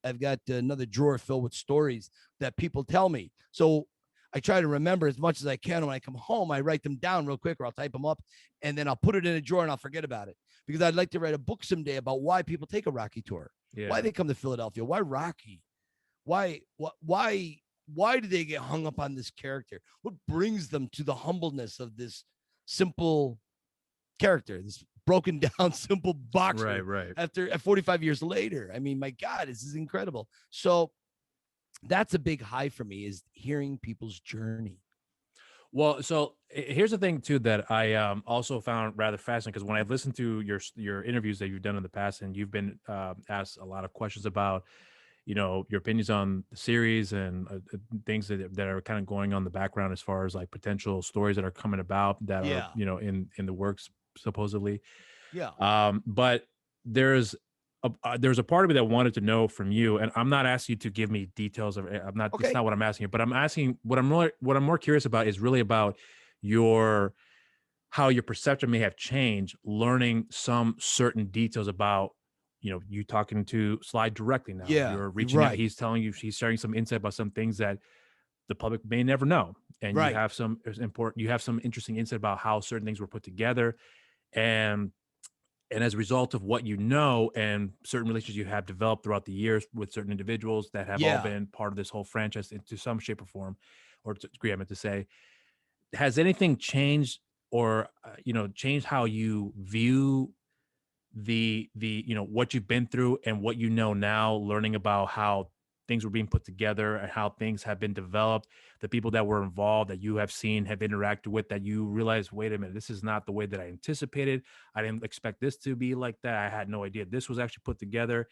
another drawer filled with stories that people tell me. So I try to remember as much as I can. When I come home, I write them down real quick, or I'll type them up, and then I'll put it in a drawer and I'll forget about it because I'd like to write a book someday about why people take a Rocky tour, why Yeah. they come to Philadelphia, why Rocky, why do they get hung up on this character? What brings them to the humbleness of this simple character, this broken down, simple Right. boxer Right. at 45 years later? I mean, my God, this is incredible. So that's a big high for me is hearing people's journey. Well, so here's the thing too that I also found rather fascinating because when I've listened to your interviews that you've done in the past, and you've been asked a lot of questions about, your opinions on the series and things that are kind of going on in the background as far as like potential stories that are coming about that are Yeah. in the works supposedly. Yeah. But there's there's a part of me that wanted to know from you, and I'm not asking you to give me details of. I'm not. That's Okay. not what I'm asking you. But I'm asking what I'm more curious about is really about your how your perception may have changed, learning some certain details about. You talking to Slide directly now. Yeah. You're You're reaching out. right. He's telling you. He's sharing some insight about some things that the public may never know, and you Right. have some important. You have some interesting insight about how certain things were put together, and as a result of what you know and certain relationships you have developed throughout the years with certain individuals that have all Yeah. been part of this whole franchise into some shape or form or to degree, I meant to say, has anything changed or changed how you view what you've been through and what you know now, learning about how things were being put together and how things have been developed, the people that were involved that you have seen, have interacted with, that you realize, wait a minute, this is not the way that I anticipated. I didn't expect this to be like that. I had no idea this was actually put together.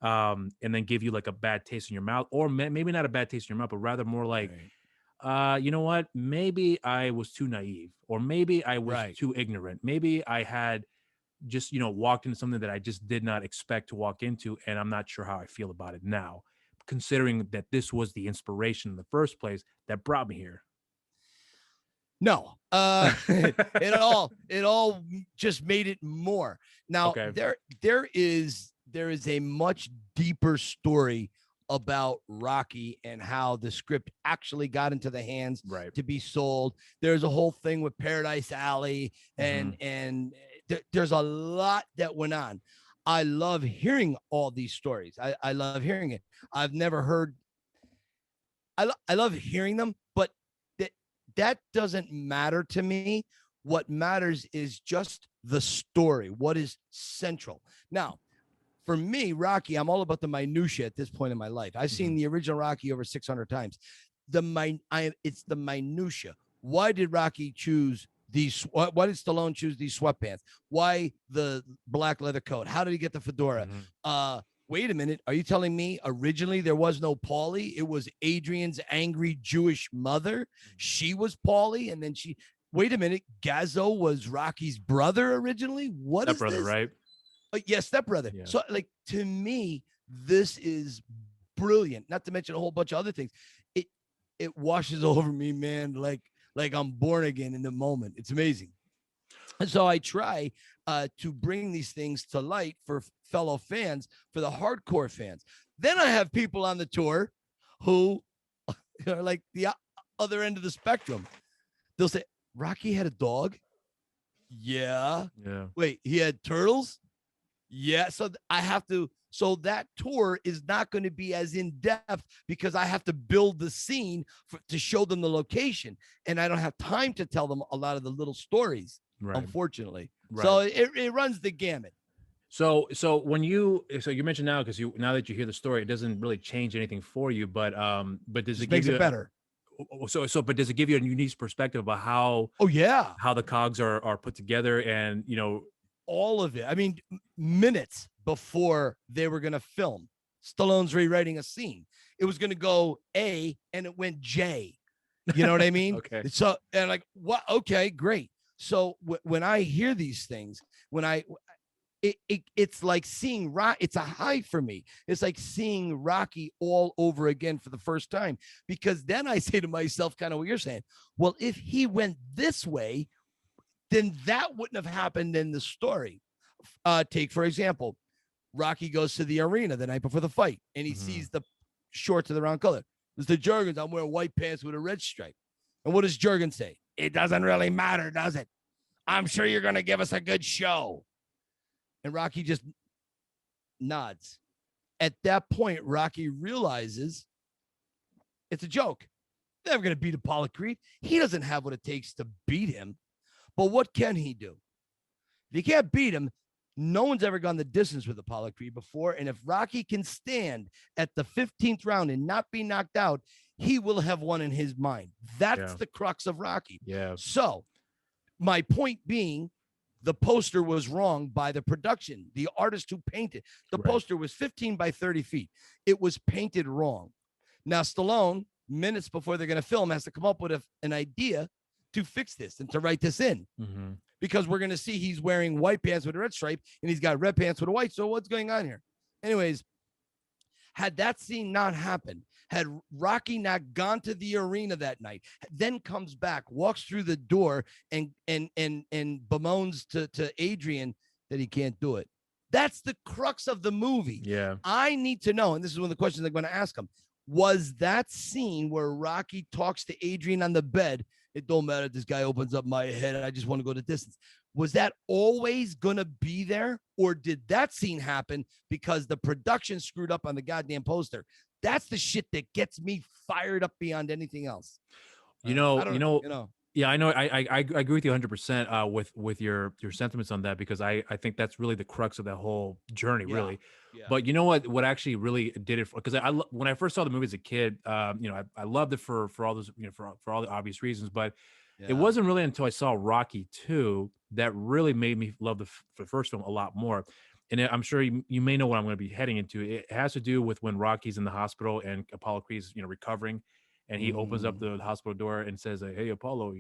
And then give you like a bad taste in your mouth, or maybe not a bad taste in your mouth, but rather more like, Right. you know what, maybe I was too naive, or maybe I was Right. too ignorant. Maybe I had just walked into something that I just did not expect to walk into, and I'm not sure how I feel about it now, considering that this was the inspiration in the first place that brought me here. No. It all just made it more. Now Okay. there is a much deeper story about Rocky and how the script actually got into the hands Right. to be sold. There's a whole thing with Paradise Alley and there's a lot that went on. I love hearing all these stories. I love hearing it. I've never heard I love hearing them, but that that doesn't matter to me. What matters is just the story. What is central? Now, for me, Rocky, I'm all about the minutia at this point in my life. I've seen the original Rocky over 600 times. It's the minutia. Why did Rocky choose these? Why did Stallone choose these sweatpants? Why the black leather coat? How did he get the fedora? Wait a minute. Are you telling me originally there was no Paulie? It was Adrian's angry Jewish mother. She was Paulie, and then wait a minute. Gazzo was Rocky's brother originally. What is Brother, this? right? Yes, stepbrother. Yeah. So, like, to me, this is brilliant. Not to mention a whole bunch of other things. It washes over me, man. Like I'm born again in the moment. It's amazing. And so I try to bring these things to light for fellow fans, for the hardcore fans. Then I have people on the tour who are like the other end of the spectrum. They'll say, Rocky had a dog. Yeah. Yeah. Wait, he had turtles? Yeah, so I have to. So that tour is not going to be as in depth because I have to build the scene to show them the location, and I don't have time to tell them a lot of the little stories, Right. unfortunately. So Right. it runs the gamut. So when you mentioned now, because you now that you hear the story, it doesn't really change anything for you, but does it Just give makes you it better. but does it give you a unique perspective about Oh yeah, how the cogs are put together, and all of it. I mean, minutes before they were going to film, Stallone's rewriting a scene. It was going to go A, and it went J. You know what I mean? okay. So and like what? Okay, great. So when I hear these things, when I it's like seeing Rock. It's a high for me. It's like seeing Rocky all over again for the first time, because then I say to myself, kind of what you're saying. Well, if he went this way, then that wouldn't have happened in the story. Take for example, Rocky goes to the arena the night before the fight, and he Mhm. sees the shorts of the round color. Mr. Jurgens, I'm wearing white pants with a red stripe. And what does Jurgens say? It doesn't really matter, does it? I'm sure you're going to give us a good show. And Rocky just nods. At that point, Rocky realizes it's a joke. They're never going to beat Apollo Creed. He doesn't have what it takes to beat him. But what can he do? If you can't beat him, no one's ever gone the distance with Apollo Creed before. And if Rocky can stand at the 15th round and not be knocked out, he will have won in his mind. That's Yeah. the crux of Rocky. Yeah. So, my point being, the poster was wrong by the production. The artist who painted the Right. poster was 15 by 30 feet. It was painted wrong. Now, Stallone, minutes before they're going to film, has to come up with an idea to fix this and to write this in. Mm-hmm. Because we're going to see he's wearing white pants with a red stripe and he's got red pants with a white. So what's going on here? Anyways, had that scene not happened, had Rocky not gone to the arena that night, then comes back, walks through the door and bemoans to Adrian that he can't do it. That's the crux of the movie. Yeah. I need to know, and this is one of the questions I'm going to ask him. Was that scene where Rocky talks to Adrian on the bed? It don't matter if this guy opens up my head. I just want to go the distance. Was that always going to be there? Or did that scene happen because the production screwed up on the goddamn poster? That's the shit that gets me fired up beyond anything else. You know, I you don't know, you know. yeah, I know. I agree with you 100% with your sentiments on that, because I think that's really the crux of that whole journey, Yeah. really. Yeah. But you know what actually really did it, because when I first saw the movie as a kid, I loved it for all those, for all the obvious reasons, but it Yeah. wasn't really until I saw Rocky 2 that really made me love the first film a lot more. And I'm sure you may know what I'm going to be heading into. It has to do with when Rocky's in the hospital and Apollo Creed's recovering, and he opens up the hospital door and says, "Hey, Apollo,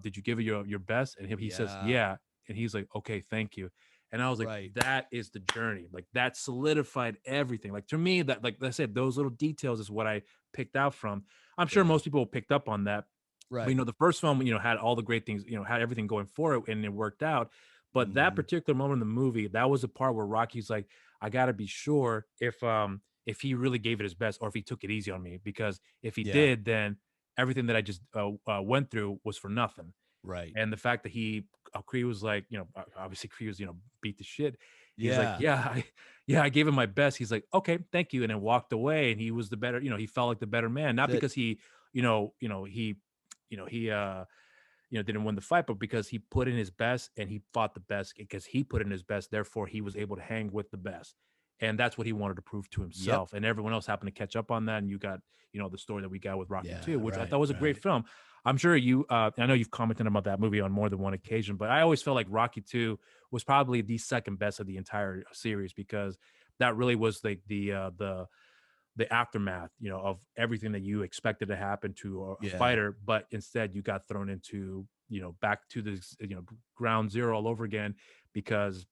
did you give it your best?" And he says, Yeah. "Yeah," and he's like, "Okay, thank you." And I was like, Right. that is the journey. Like, that solidified everything. Like, to me, that, like I said, those little details is what I picked out from. I'm sure Yeah. most people picked up on that. But, Right. the first film, had all the great things, had everything going for it, and it worked out. But that particular moment in the movie, that was the part where Rocky's like, I gotta be sure if he really gave it his best, or if he took it easy on me, because if he Yeah. did, then everything that I just went through was for nothing. Right. And the fact that Creed was like, obviously Creed was, beat the shit. He's like, Yeah. I gave him my best. He's like, okay, thank you. And then walked away, and he was the better, he felt like the better man, not That's it. because he, he didn't win the fight, but because he put in his best and he fought the best, because he put in his best. Therefore, he was able to hang with the best. And that's what he wanted to prove to himself. And everyone else happened to catch up on that. And you got, the story that we got with Rocky 2, which I thought was a great film. I'm sure I know you've commented about that movie on more than one occasion, but I always felt like Rocky 2 was probably the second best of the entire series, because that really was like the aftermath, of everything that you expected to happen to a fighter, but instead you got thrown into, back to this, ground zero all over again, because,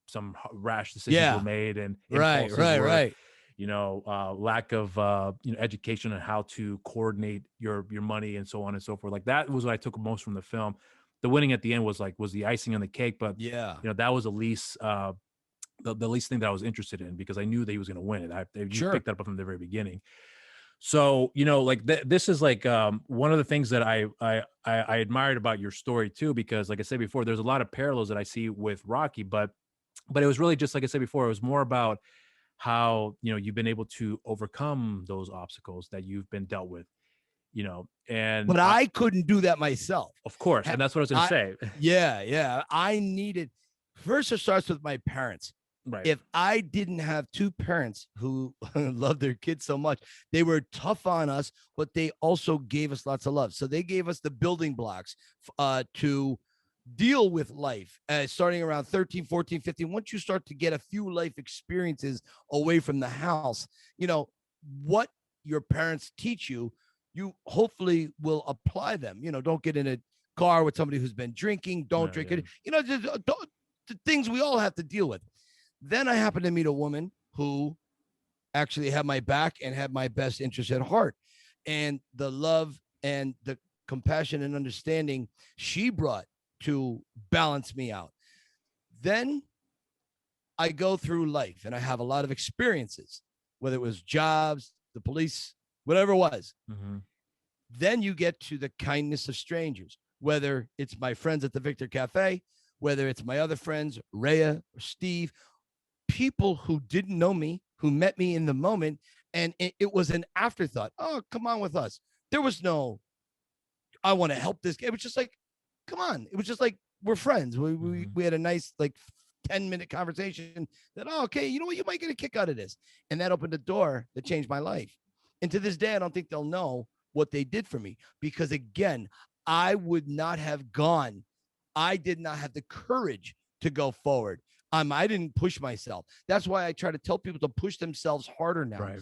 some rash decisions were made, and impulses were, lack of, education on how to coordinate your money and so on and so forth. Like, that was what I took most from the film. The winning at the end was the icing on the cake, but that was the least, the least thing that I was interested in, because I knew that he was going to win it. You picked that up from the very beginning. So, like this is like one of the things that I admired about your story too, because like I said before, there's a lot of parallels that I see with Rocky, but But it was really just like I said before, it was more about how, you've been able to overcome those obstacles that you've been dealt with, and But I couldn't do that myself. of course, Ha- and that's what I was going to I, say. yeah. I needed, first it starts with my parents. Right. If I didn't have two parents who love their kids so much, they were tough on us, but they also gave us lots of love. So they gave us the building blocks to deal with life, starting around 13, 14, 15. Once you start to get a few life experiences away from the house, what your parents teach you, you hopefully will apply them. Don't get in a car with somebody who's been drinking, don't Yeah, drink yeah. it. Just, the things we all have to deal with. Then I happened to meet a woman who actually had my back and had my best interest at heart. And the love and the compassion and understanding she brought to balance me out. Then I go through life and I have a lot of experiences, whether it was jobs, the police, whatever it was. Mm-hmm. Then you get to the kindness of strangers, whether it's my friends at the Victor Cafe, whether it's my other friends, Rhea or Steve, people who didn't know me, who met me in the moment, and it was an afterthought. Oh, come on with us. There was no, I want to help this guy. It was just like, come on. It was just like, we're friends. We had a nice, like, 10-minute conversation that, oh, okay, you know what? You might get a kick out of this. And that opened a door that changed my life. And to this day, I don't think they'll know what they did for me because, again, I would not have gone. I did not have the courage to go forward. I didn't push myself. That's why I try to tell people to push themselves harder now. Right.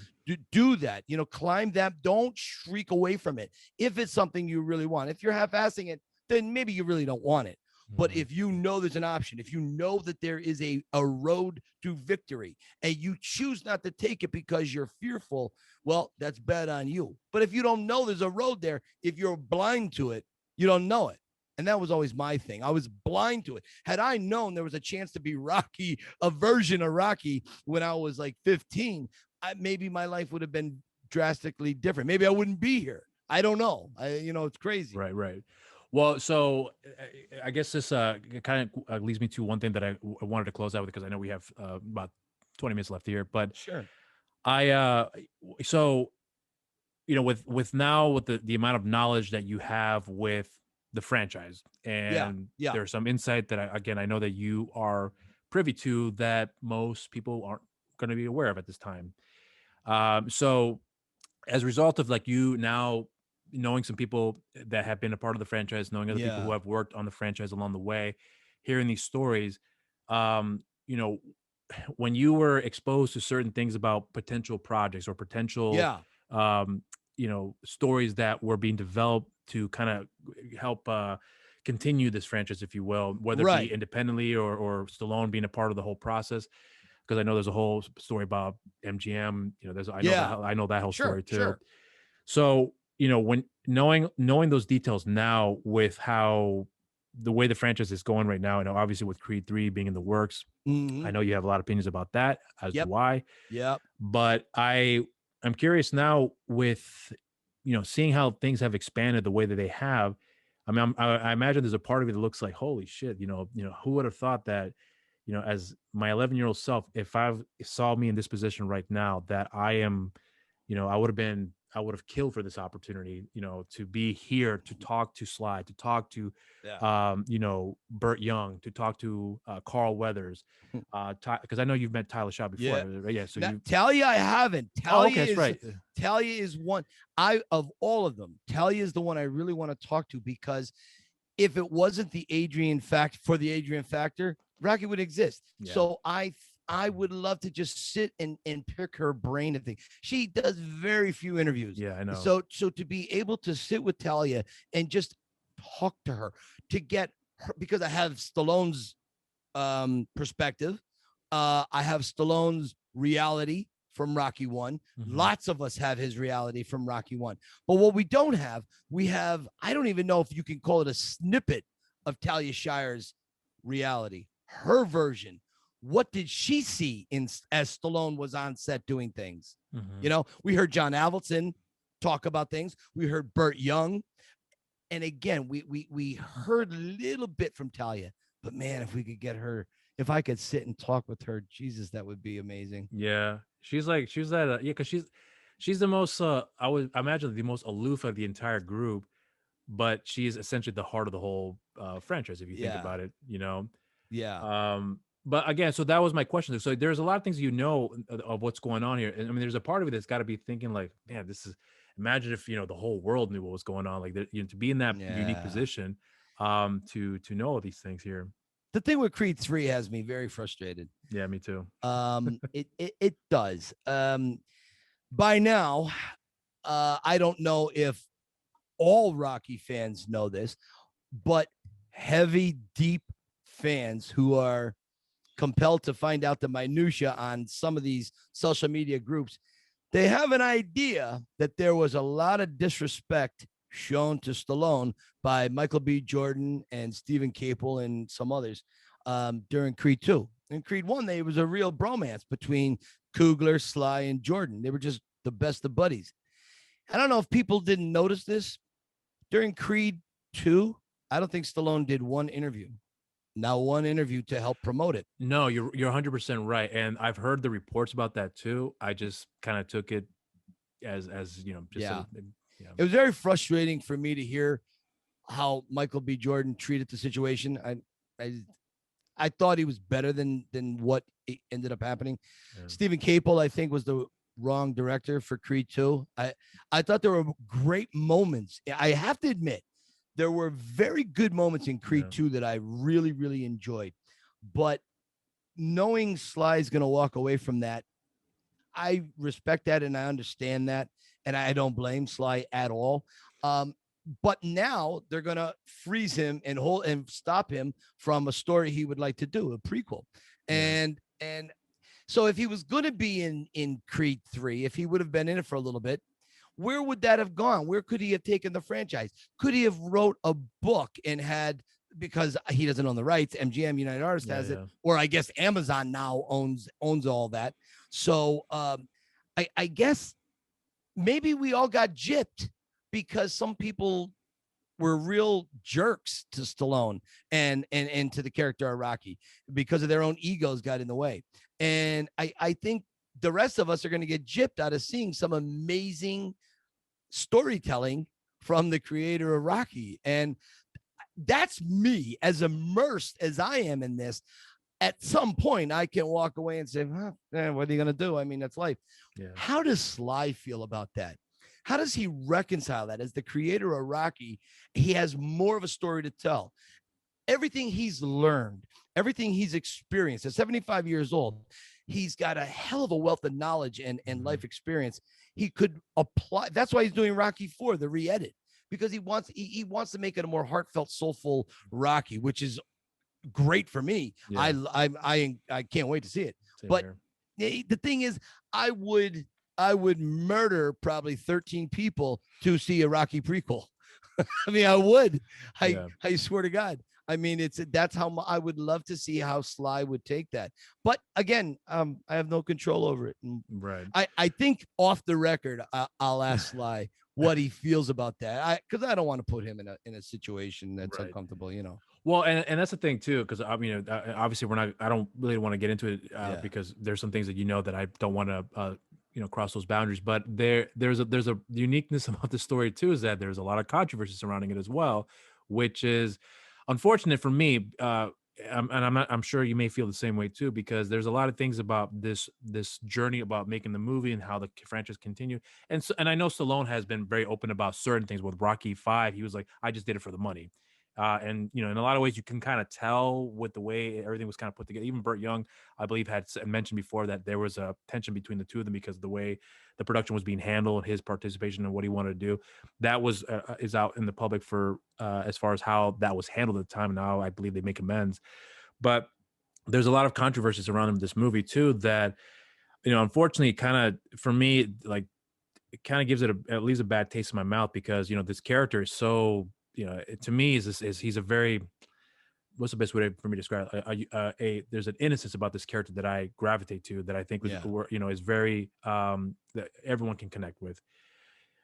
Do that. Climb that. Don't shriek away from it. If it's something you really want, if you're half-assing it, then maybe you really don't want it. But if you know there's an option, if you know that there is a road to victory and you choose not to take it because you're fearful, well, that's bad on you. But if you don't know there's a road there, if you're blind to it, you don't know it. And that was always my thing. I was blind to it. Had I known there was a chance to be Rocky, a version of Rocky when I was like 15, maybe my life would have been drastically different. Maybe I wouldn't be here. I don't know. It's crazy. Right. Well, so I guess this kind of leads me to one thing that I wanted to close out with because I know we have about 20 minutes left here. But sure, so with now with the amount of knowledge that you have with the franchise, and there's some insight that I know that you are privy to that most people aren't going to be aware of at this time. So as a result of like you now knowing some people that have been a part of the franchise, knowing other people who have worked on the franchise along the way, hearing these stories, you know, when you were exposed to certain things about potential projects or potential, stories that were being developed to kind of help continue this franchise, if you will, whether it be independently or Stallone being a part of the whole process. Because I know there's a whole story about MGM. I know that whole story too. Sure. So when knowing those details now with how the way the franchise is going right now, obviously with Creed 3 being in the works, I know you have a lot of opinions about that, as do I. Yep. But I'm curious now with seeing how things have expanded the way that they have. I mean, I imagine there's a part of it that looks like, holy shit, who would have thought that, as my 11-year-old self, if I saw me in this position right now, that I am, I would have killed for this opportunity, to be here, to talk to Sly, to talk to, Burt Young, to talk to Carl Weathers, because I know you've met Tyler Shaw before. Yeah. So Talia, I haven't. Talia that's right. Talia is one of all of them. Talia is the one I really want to talk to because if it wasn't the Adrian factor, Rocky would exist. Yeah. So I would love to just sit and pick her brain and think. She does very few interviews. Yeah, I know. So to be able to sit with Talia and just talk to her, to get her, because I have Stallone's perspective. I have Stallone's reality from Rocky 1. Mm-hmm. Lots of us have his reality from Rocky 1. But what we don't have, I don't even know if you can call it a snippet of Talia Shire's reality, her version. What did she see as Stallone was on set doing things? Mm-hmm. We heard John Avildsen talk about things. We heard Burt Young. And again, we heard a little bit from Talia, but man, if we could get her, if I could sit and talk with her, Jesus, that would be amazing. Yeah, she's like she was at yeah, because she's the most I would imagine the most aloof of the entire group, but she's essentially the heart of the whole franchise if you think Yeah. about it, you know. Yeah. But again, so that was my question. So there's a lot of things of what's going on here. And I mean, there's a part of it that's got to be thinking like, man, this is imagine if the whole world knew what was going on, like to be in that unique Yeah. position, to know all these things here. The thing with Creed 3 has me very frustrated. Yeah, me too. It does. By now, I don't know if all Rocky fans know this, but heavy, deep fans who are compelled to find out the minutia on some of these social media groups, they have an idea that there was a lot of disrespect shown to Stallone by Michael B. Jordan and Stephen Caple and some others during Creed 2. In Creed 1, there was a real bromance between Coogler, Sly, and Jordan. They were just the best of buddies. I don't know if people didn't notice this. During Creed 2, I don't think Stallone did one interview. Now one interview to help promote it. No, you're 100% right, and I've heard the reports about that too. I just kind of took it as just Yeah. yeah. It was very frustrating for me to hear how Michael B. Jordan treated the situation. I thought he was better than what ended up happening. Yeah. Stephen Caple, I think, was the wrong director for Creed 2. I thought there were great moments. I have to admit, there were very good moments in Creed 2 that I really, really enjoyed. But knowing Sly's going to walk away from that, I respect that and I understand that. And I don't blame Sly at all. But now they're going to freeze him and hold and stop him from a story he would like to do, a prequel. And so if he was going to be in Creed 3, if he would have been in it for a little bit, where would that have gone? Where could he have taken the franchise? Could he have wrote a book and had, because he doesn't own the rights, MGM United Artists has it, or I guess Amazon now owns all that. So I guess maybe we all got gypped because some people were real jerks to Stallone and to the character of Rocky because of their own egos got in the way. And I think the rest of us are going to get gypped out of seeing some amazing storytelling from the creator of Rocky. And that's me, as immersed as I am in this. At some point, I can walk away and say, what are you going to do? I mean, that's life. Yeah. How does Sly feel about that? How does he reconcile that? As the creator of Rocky, he has more of a story to tell. Everything he's learned, everything he's experienced at 75 years old, he's got a hell of a wealth of knowledge and life experience. He could apply. That's why he's doing Rocky 4, the re-edit, because he wants to make it a more heartfelt, soulful Rocky, which is great for me. Yeah. I can't wait to see it. Same but here. The thing is, I would murder probably 13 people to see a Rocky prequel. I mean, I would. I swear to God. I mean, that's how I would love to see how Sly would take that. But again, I have no control over it. And right. I think off the record, I'll ask Sly what he feels about that. Because I don't want to put him in a situation that's uncomfortable, you know. Well, and that's the thing too, because obviously I don't really want to get into it because there's some things that I don't want to cross those boundaries. But there's a uniqueness about the story too, is that there's a lot of controversy surrounding it as well, which is unfortunate for me. I'm sure you may feel the same way too, because there's a lot of things about this journey about making the movie and how the franchise continued. And I know Stallone has been very open about certain things. With Rocky 5, he was like, I just did it for the money. And in a lot of ways, you can kind of tell with the way everything was kind of put together. Even Burt Young, I believe, had mentioned before that there was a tension between the two of them because of the way the production was being handled, his participation and what he wanted to do. That was is out in the public for as far as how that was handled at the time. Now I believe they make amends, but there's a lot of controversies around this movie too that unfortunately kind of for me, like, it kind of gives it at least a bad taste in my mouth because this character is so to me is he's a very, what's the best way for me to describe it? There's an innocence about this character that I gravitate to, that I think is very that everyone can connect with.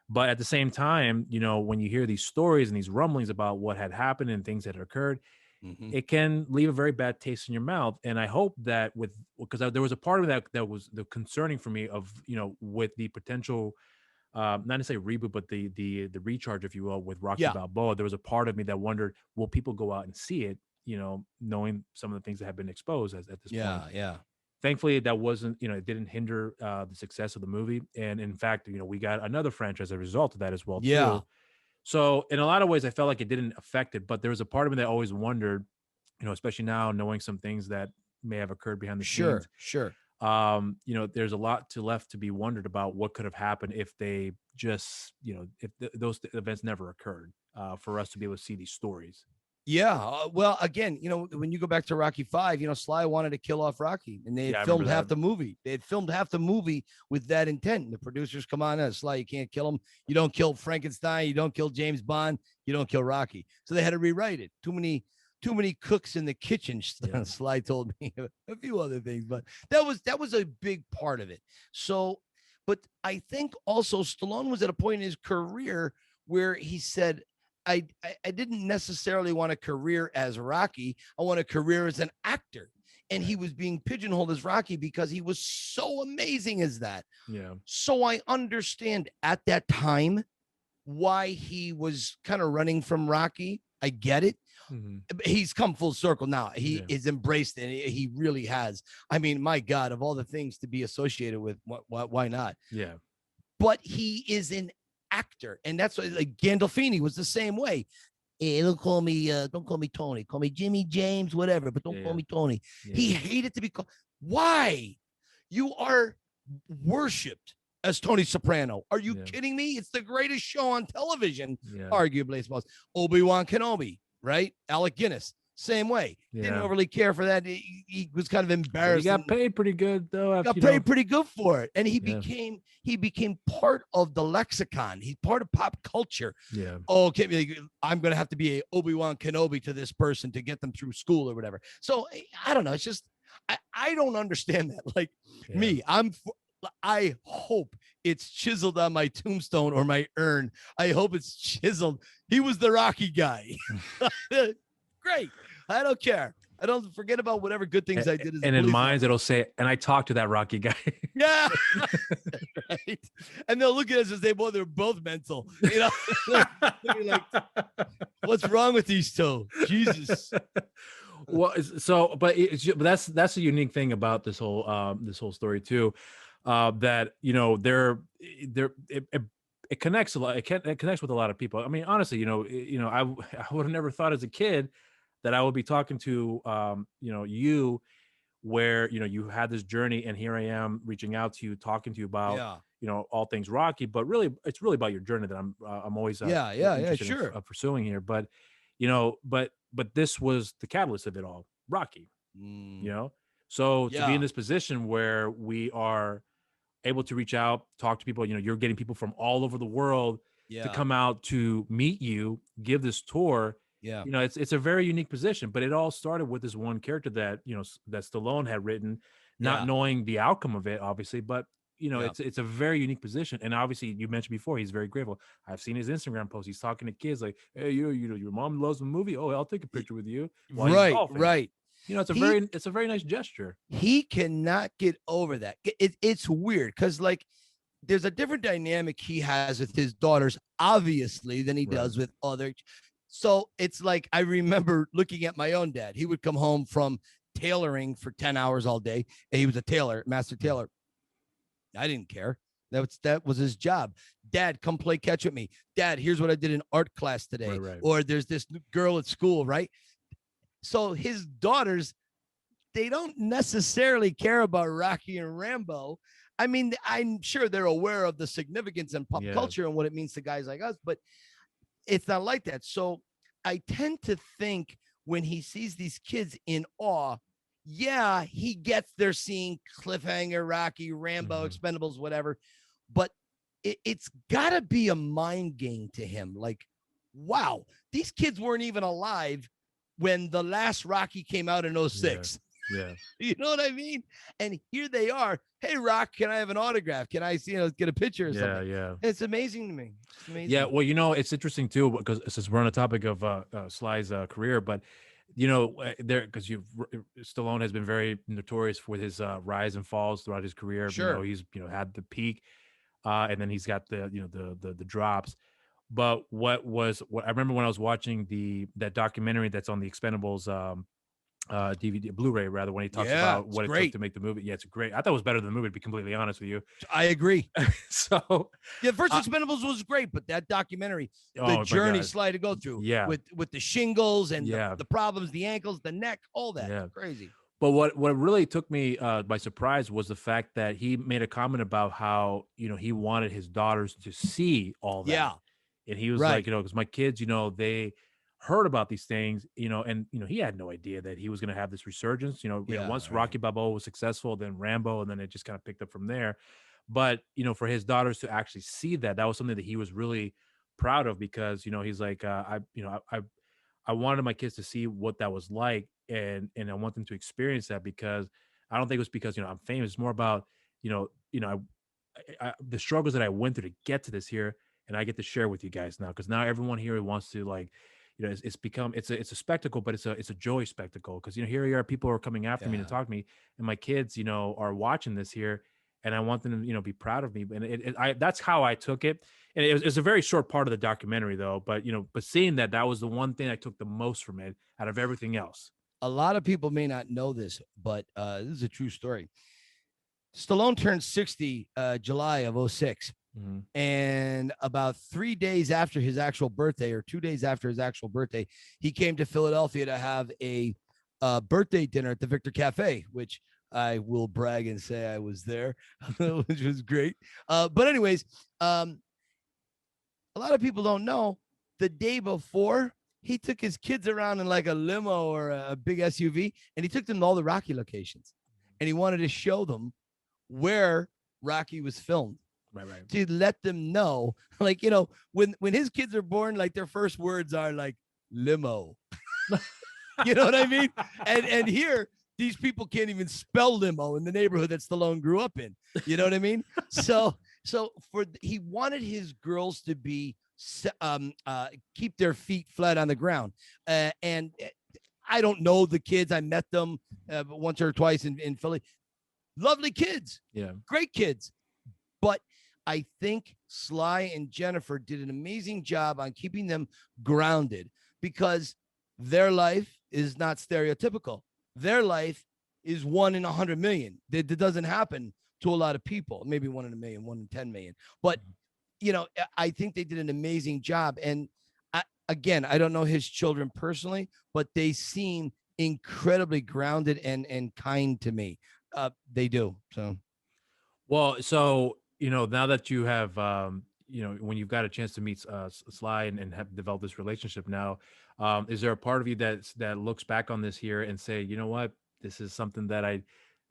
But at the same time, when you hear these stories and these rumblings about what had happened and things that had occurred, Mhm. it can leave a very bad taste in your mouth. And I hope that because there was a part of that was the concerning for me of, with the potential, not to say reboot, but the recharge, if you will, with Rocky Yeah, Balboa. There was a part of me that wondered, will people go out and see it? Knowing some of the things that have been exposed at this point. yeah, yeah. Thankfully, that wasn't, it didn't hinder the success of the movie. And in fact, we got another franchise as a result of that as well Yeah, too. So in a lot of ways, I felt like it didn't affect it, but there was a part of me that always wondered, especially now knowing some things that may have occurred behind the scenes. sure, sure. There's a lot left to be wondered about what could have happened if they just, if those events never occurred, for us to be able to see these stories. Yeah. Well, again, when you go back to Rocky Five, Sly wanted to kill off Rocky, and they had Yeah, I remember filmed half that. the movie. They had filmed half the movie with that intent. And the producers come on, Sly, you can't kill him. You don't kill Frankenstein. You don't kill James Bond. You don't kill Rocky. So they had to rewrite it. Too many cooks in the kitchen. Yeah. Sly told me a few other things, but that was a big part of it. So, but I think also Stallone was at a point in his career where he said, I didn't necessarily want a career as Rocky. I want a career as an actor. And he was being pigeonholed as Rocky because he was so amazing as that. Yeah. So I understand at that time why he was kind of running from Rocky. I get it. Mhm. He's come full circle now. He Yeah. is embraced it. He really has. I mean, my God, of all the things to be associated with, why not? Yeah. But he is an actor, and that's why, like, Gandolfini was the same way. Hey, don't call me Tony. Call me Jimmy James, whatever, but don't call me Tony. Yeah. He hated to be called. Why? You are worshipped as Tony Soprano. Are you kidding me? It's the greatest show on television, arguably, I suppose. Obi-Wan Kenobi, right? Alec Guinness, same way. Didn't overly care for that. He was kind of embarrassed. He got paid pretty good though. Got paid pretty good for it, and he became part of the lexicon. He's part of pop culture. Yeah. Oh, okay, I'm gonna have to be a Obi-Wan Kenobi to this person to get them through school or whatever. So I don't know. It's just I don't understand that. Like me, I hope it's chiseled on my tombstone or my urn. I hope it's chiseled. He was the Rocky guy. Great. I don't care. I don't forget about whatever good things I did. And in mine, it'll say, and I talked to that Rocky guy. Yeah. Right. And they'll look at us and say, boy, they're both mental. Like, what's wrong with these two? Jesus. Well, but that's a unique thing about this whole story too. That it connects a lot. It connects with a lot of people. I mean, honestly, I would have never thought as a kid that I would be talking to you, where you had this journey, and here I am reaching out to you, talking to you about all things Rocky. But really, it's really about your journey that I'm always interested in pursuing here. But but this was the catalyst of it all, Rocky. So to be in this position where we are able to reach out, talk to people, you're getting people from all over the world to come out to meet you, give this tour. Yeah. It's a very unique position, but it all started with this one character that, that Stallone had written, not knowing the outcome of it, obviously, but it's a very unique position. And obviously you mentioned before, he's very grateful. I've seen his Instagram post. He's talking to kids like, hey, your mom loves the movie. Oh, I'll take a picture with you. Right. It's a very nice gesture. He cannot get over that. It's weird because, like, there's a different dynamic he has with his daughters, obviously, than he does with other. So it's like, I remember looking at my own dad. He would come home from tailoring for 10 hours all day. And he was a tailor, master tailor. I didn't care. That was his job. Dad, come play catch with me. Dad, here's what I did in art class today. Right. Or there's this girl at school, right? So his daughters, they don't necessarily care about Rocky and Rambo. I mean, I'm sure they're aware of the significance in pop culture and what it means to guys like us, but it's not like that. So I tend to think when he sees these kids in awe, he gets they're seeing Cliffhanger, Rocky, Rambo, Expendables, whatever, but it's got to be a mind game to him. Like, wow, these kids weren't even alive when the last Rocky came out in 06. Yeah. You know what I mean? And here they are. Hey, Rock, can I have an autograph? Can I get a picture or something? Yeah. It's amazing to me. It's amazing. Yeah. Well, it's interesting too, because since we're on the topic of Sly's career, but there because Stallone has been very notorious for his rise and falls throughout his career. Sure. He's had the peak, and then he's got the the drops. But what I remember when I was watching that documentary that's on the Expendables DVD, Blu-ray rather, when he talks Yeah, about it's what it took great. to make the movie. Yeah, it's great. I thought it was better than the movie, to be completely honest with you. I agree. So, Yeah, first uh, Expendables was great, but that documentary, the oh my journey god, Sly to go through yeah, with the shingles and yeah, the problems, the ankles, the neck, all that yeah. crazy. But what really took me by surprise was the fact that he made a comment about how he wanted his daughters to see all that, Yeah, and he was like, right. because my kids, they heard about these things, and he had no idea that he was going to have this resurgence. Yeah, Once right. Rocky Balboa was successful, then Rambo, and then it just kind of picked up from there. But for his daughters to actually see that, that was something that he was really proud of, because he's like, I wanted my kids to see what that was like, and I want them to experience that, because I don't think it was because I'm famous. It's more about the struggles that I went through to get to this here, and I get to share with you guys now, because now everyone here wants to, like, it's become it's a spectacle, but it's a joy spectacle, because here are people are coming after me to Yeah. talk to me, and my kids are watching this here, and I want them to be proud of me, and that's how I took it. And it was a very short part of the documentary, though, but but seeing that was the one thing I took the most from it out of everything else. A lot of people may not know this, but this is a true story. Stallone turned 60 July of '06. Hmm. And about 3 days after his actual birthday, or 2 days after his actual birthday, he came to Philadelphia to have a birthday dinner at the Victor Cafe, which I will brag and say I was there, which was great. But anyways, a lot of people don't know the day before he took his kids around in like a limo or a big SUV, and he took them to all the Rocky locations, and he wanted to show them where Rocky was filmed, Right, right. to let them know, like, when his kids are born, like their first words are like limo. You know what I mean? And here, these people can't even spell limo in the neighborhood that Stallone grew up in. You know what I mean? So he wanted his girls to be keep their feet flat on the ground. And I don't know the kids. I met them once or twice in Philly. Lovely kids, Yeah. great kids. But I think Sly and Jennifer did an amazing job on keeping them grounded, because their life is not stereotypical. Their life is 1 in 100 million. That doesn't happen to a lot of people. Maybe 1 in 1 million, 1 in 10 million. But I think they did an amazing job. And again, I don't know his children personally, but they seem incredibly grounded and kind to me. They do. So Well, so now that you have, when you've got a chance to meet Sly, and have developed this relationship now, is there a part of you that looks back on this here and say, you know what, this is something that I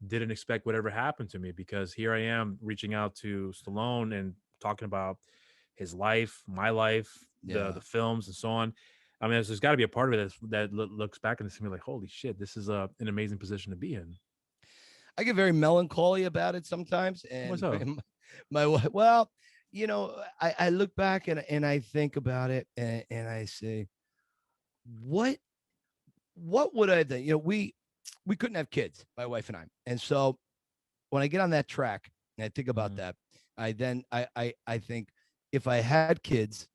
didn't expect would ever happen to me, because here I am reaching out to Stallone and talking about his life, my life, the yeah. films, and so on. I mean, there's got to be a part of it that looks back and it's gonna be like, holy shit, this is an amazing position to be in. I get very melancholy about it sometimes. What's And up? my wife, well, I look back and I think about it, and I say, what would I have done? We couldn't have kids, my wife and I. And so when I get on that track and I think about Mhm. that, I think, if I had kids,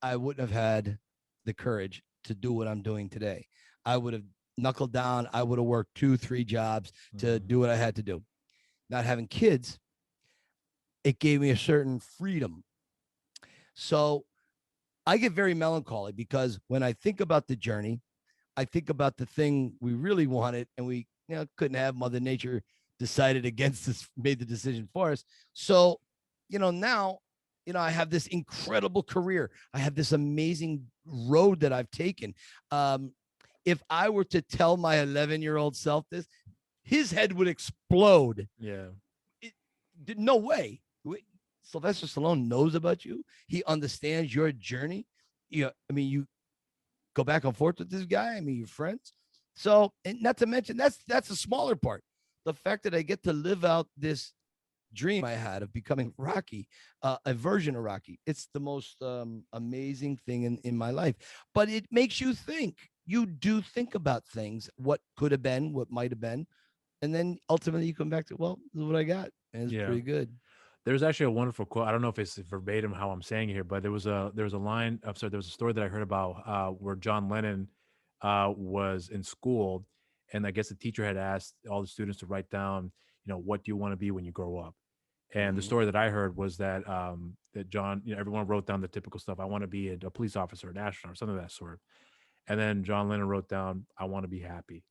I wouldn't have had the courage to do what I'm doing today. I would have knuckled down. I would have worked 2, 3 jobs to Mhm. do what I had to do. Not having kids, it gave me a certain freedom. So I get very melancholy, because when I think about the journey, I think about the thing we really wanted, and we couldn't have. Mother Nature decided against us, made the decision for us. So, now, I have this incredible career. I have this amazing road that I've taken. If I were to tell my 11-year-old self this, his head would explode. Yeah. It, no way. Sylvester Stallone knows about you. He understands your journey. I mean, you go back and forth with this guy. I mean, you're friends. So, and not to mention, that's the smaller part. The fact that I get to live out this dream I had of becoming Rocky, a version of Rocky. It's the most amazing thing in my life. But it makes you think. you do think about things, what could have been, what might have been. And then ultimately you come back to, well, this is what I got. And it's Yeah. pretty good. There's actually a wonderful quote. I don't know if it's verbatim how I'm saying it here, but there was a line. I'm sorry, there was a story that I heard about where John Lennon was in school, and I guess the teacher had asked all the students to write down, what do you want to be when you grow up? And the Mhm. story that I heard was that that John, everyone wrote down the typical stuff. I want to be a police officer, an astronaut, or something of that sort. And then John Lennon wrote down, I want to be happy.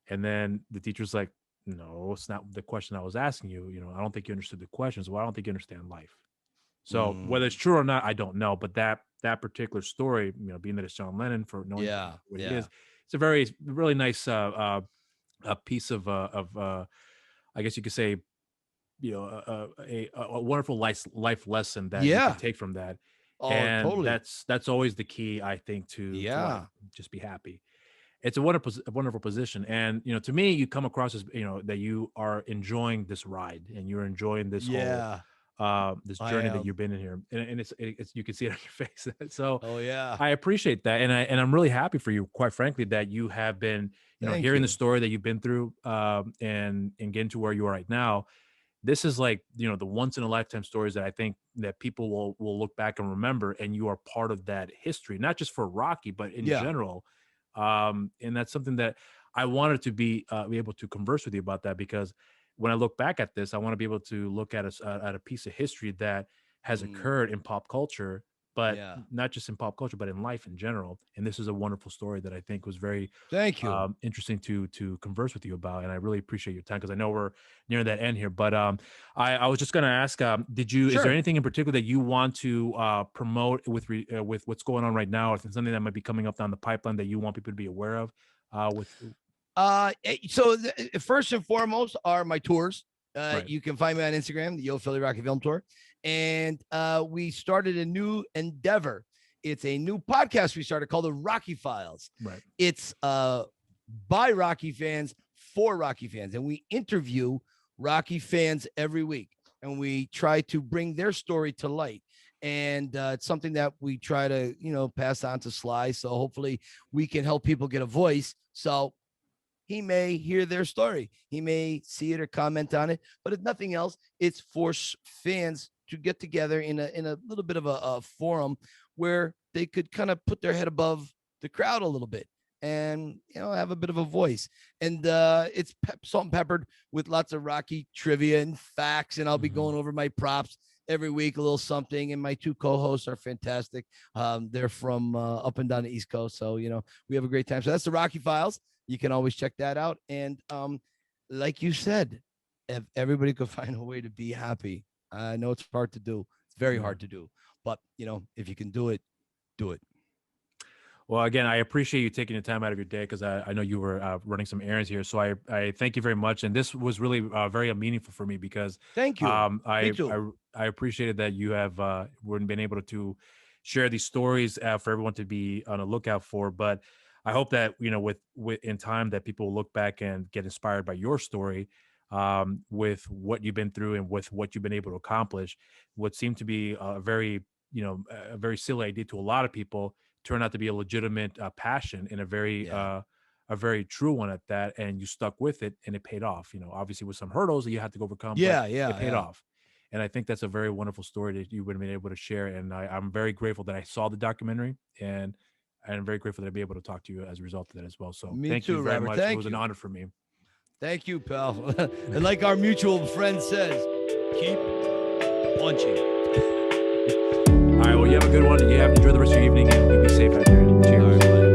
And then the teacher's like, no, it's not the question I was asking you. I don't think you understood the questions. Well, I don't think you understand life. So whether it's Mm. true or not, I don't know. But that particular story, being that it's John Lennon, for knowing Yeah. what he Yeah. is, it's a very really nice a piece of I guess you could say, a wonderful life lesson that you can Yeah. take from that. Oh, And totally. that's always the key, I think, to life. Yeah. Just be happy. It's a wonderful position. And to me, you come across as that you are enjoying this ride, and you're enjoying this whole Yeah. this I journey that am. you've been in here, and it's you can see it on your face. So Oh, yeah. I appreciate that, and I'm really happy for you, quite frankly, that you have been Thank hearing the you. story that you've been through, and getting to where you are right now. This is like the once in a lifetime stories that I think that people will look back and remember, and you are part of that history, not just for Rocky, but in Yeah. general. And that's something that I wanted to be able to converse with you about, that because when I look back at this, I want to be able to look at at a piece of history that has Mm. occurred in pop culture, but Yeah. not just in pop culture, but in life in general. And this is a wonderful story that I think was very Thank you. interesting to converse with you about. And I really appreciate your time, because I know we're near that end here. But I was just going to ask, is there Sure. anything in particular that you want to promote with what's going on right now, or if there's something that might be coming up down the pipeline that you want people to be aware of? With First and foremost are my tours. Right, You can find me on Instagram, the Yo Philly Rocky Film Tour. And we started a new endeavor. It's a new podcast we started called the Rocky Files. right, It's by Rocky fans for Rocky fans. And we interview Rocky fans every week. And we try to bring their story to light. And it's something that we try to, pass on to Sly. So hopefully we can help people get a voice. So he may hear their story. He may see it or comment on it. But if nothing else, it's for fans to get together in a little bit of a forum where they could kind of put their head above the crowd a little bit and have a bit of a voice. And it's salt and peppered with lots of Rocky trivia and facts. And I'll be going over my props every week, a little something. And my two co-hosts are fantastic. They're from up and down the East Coast. So, we have a great time. So that's the Rocky Files. You can always check that out. And like you said, if everybody could find a way to be happy, I know it's hard to do. It's very hard to do. But, if you can do it, do it. Well, again, I appreciate you taking the time out of your day, because I know you were running some errands here. So I thank you very much. And this was really very meaningful for me, because Thank you. Me I, too. I appreciated that you have been able to share these stories for everyone to be on a lookout for. But I hope that, with in time, that people will look back and get inspired by your story, with what you've been through and with what you've been able to accomplish. What seemed to be a very silly idea to a lot of people turned out to be a legitimate passion, and Yeah. a very true one at that. And you stuck with it, and it paid off. Obviously with some hurdles that you had to overcome, but Yeah. it Yeah. paid Yeah. off. And I think that's a very wonderful story that you've been able to share. And I'm very grateful that I saw the documentary, and I'm very grateful that I'd be able to talk to you as a result of that as well. So Me thank you too, very Robert. much. It Thank was an you. honor for me. Thank you, pal. And like our mutual friend says, keep punching. All right. Well, you have a good one. You have enjoy the rest of your evening, and you be safe out there. Cheers. All right, buddy.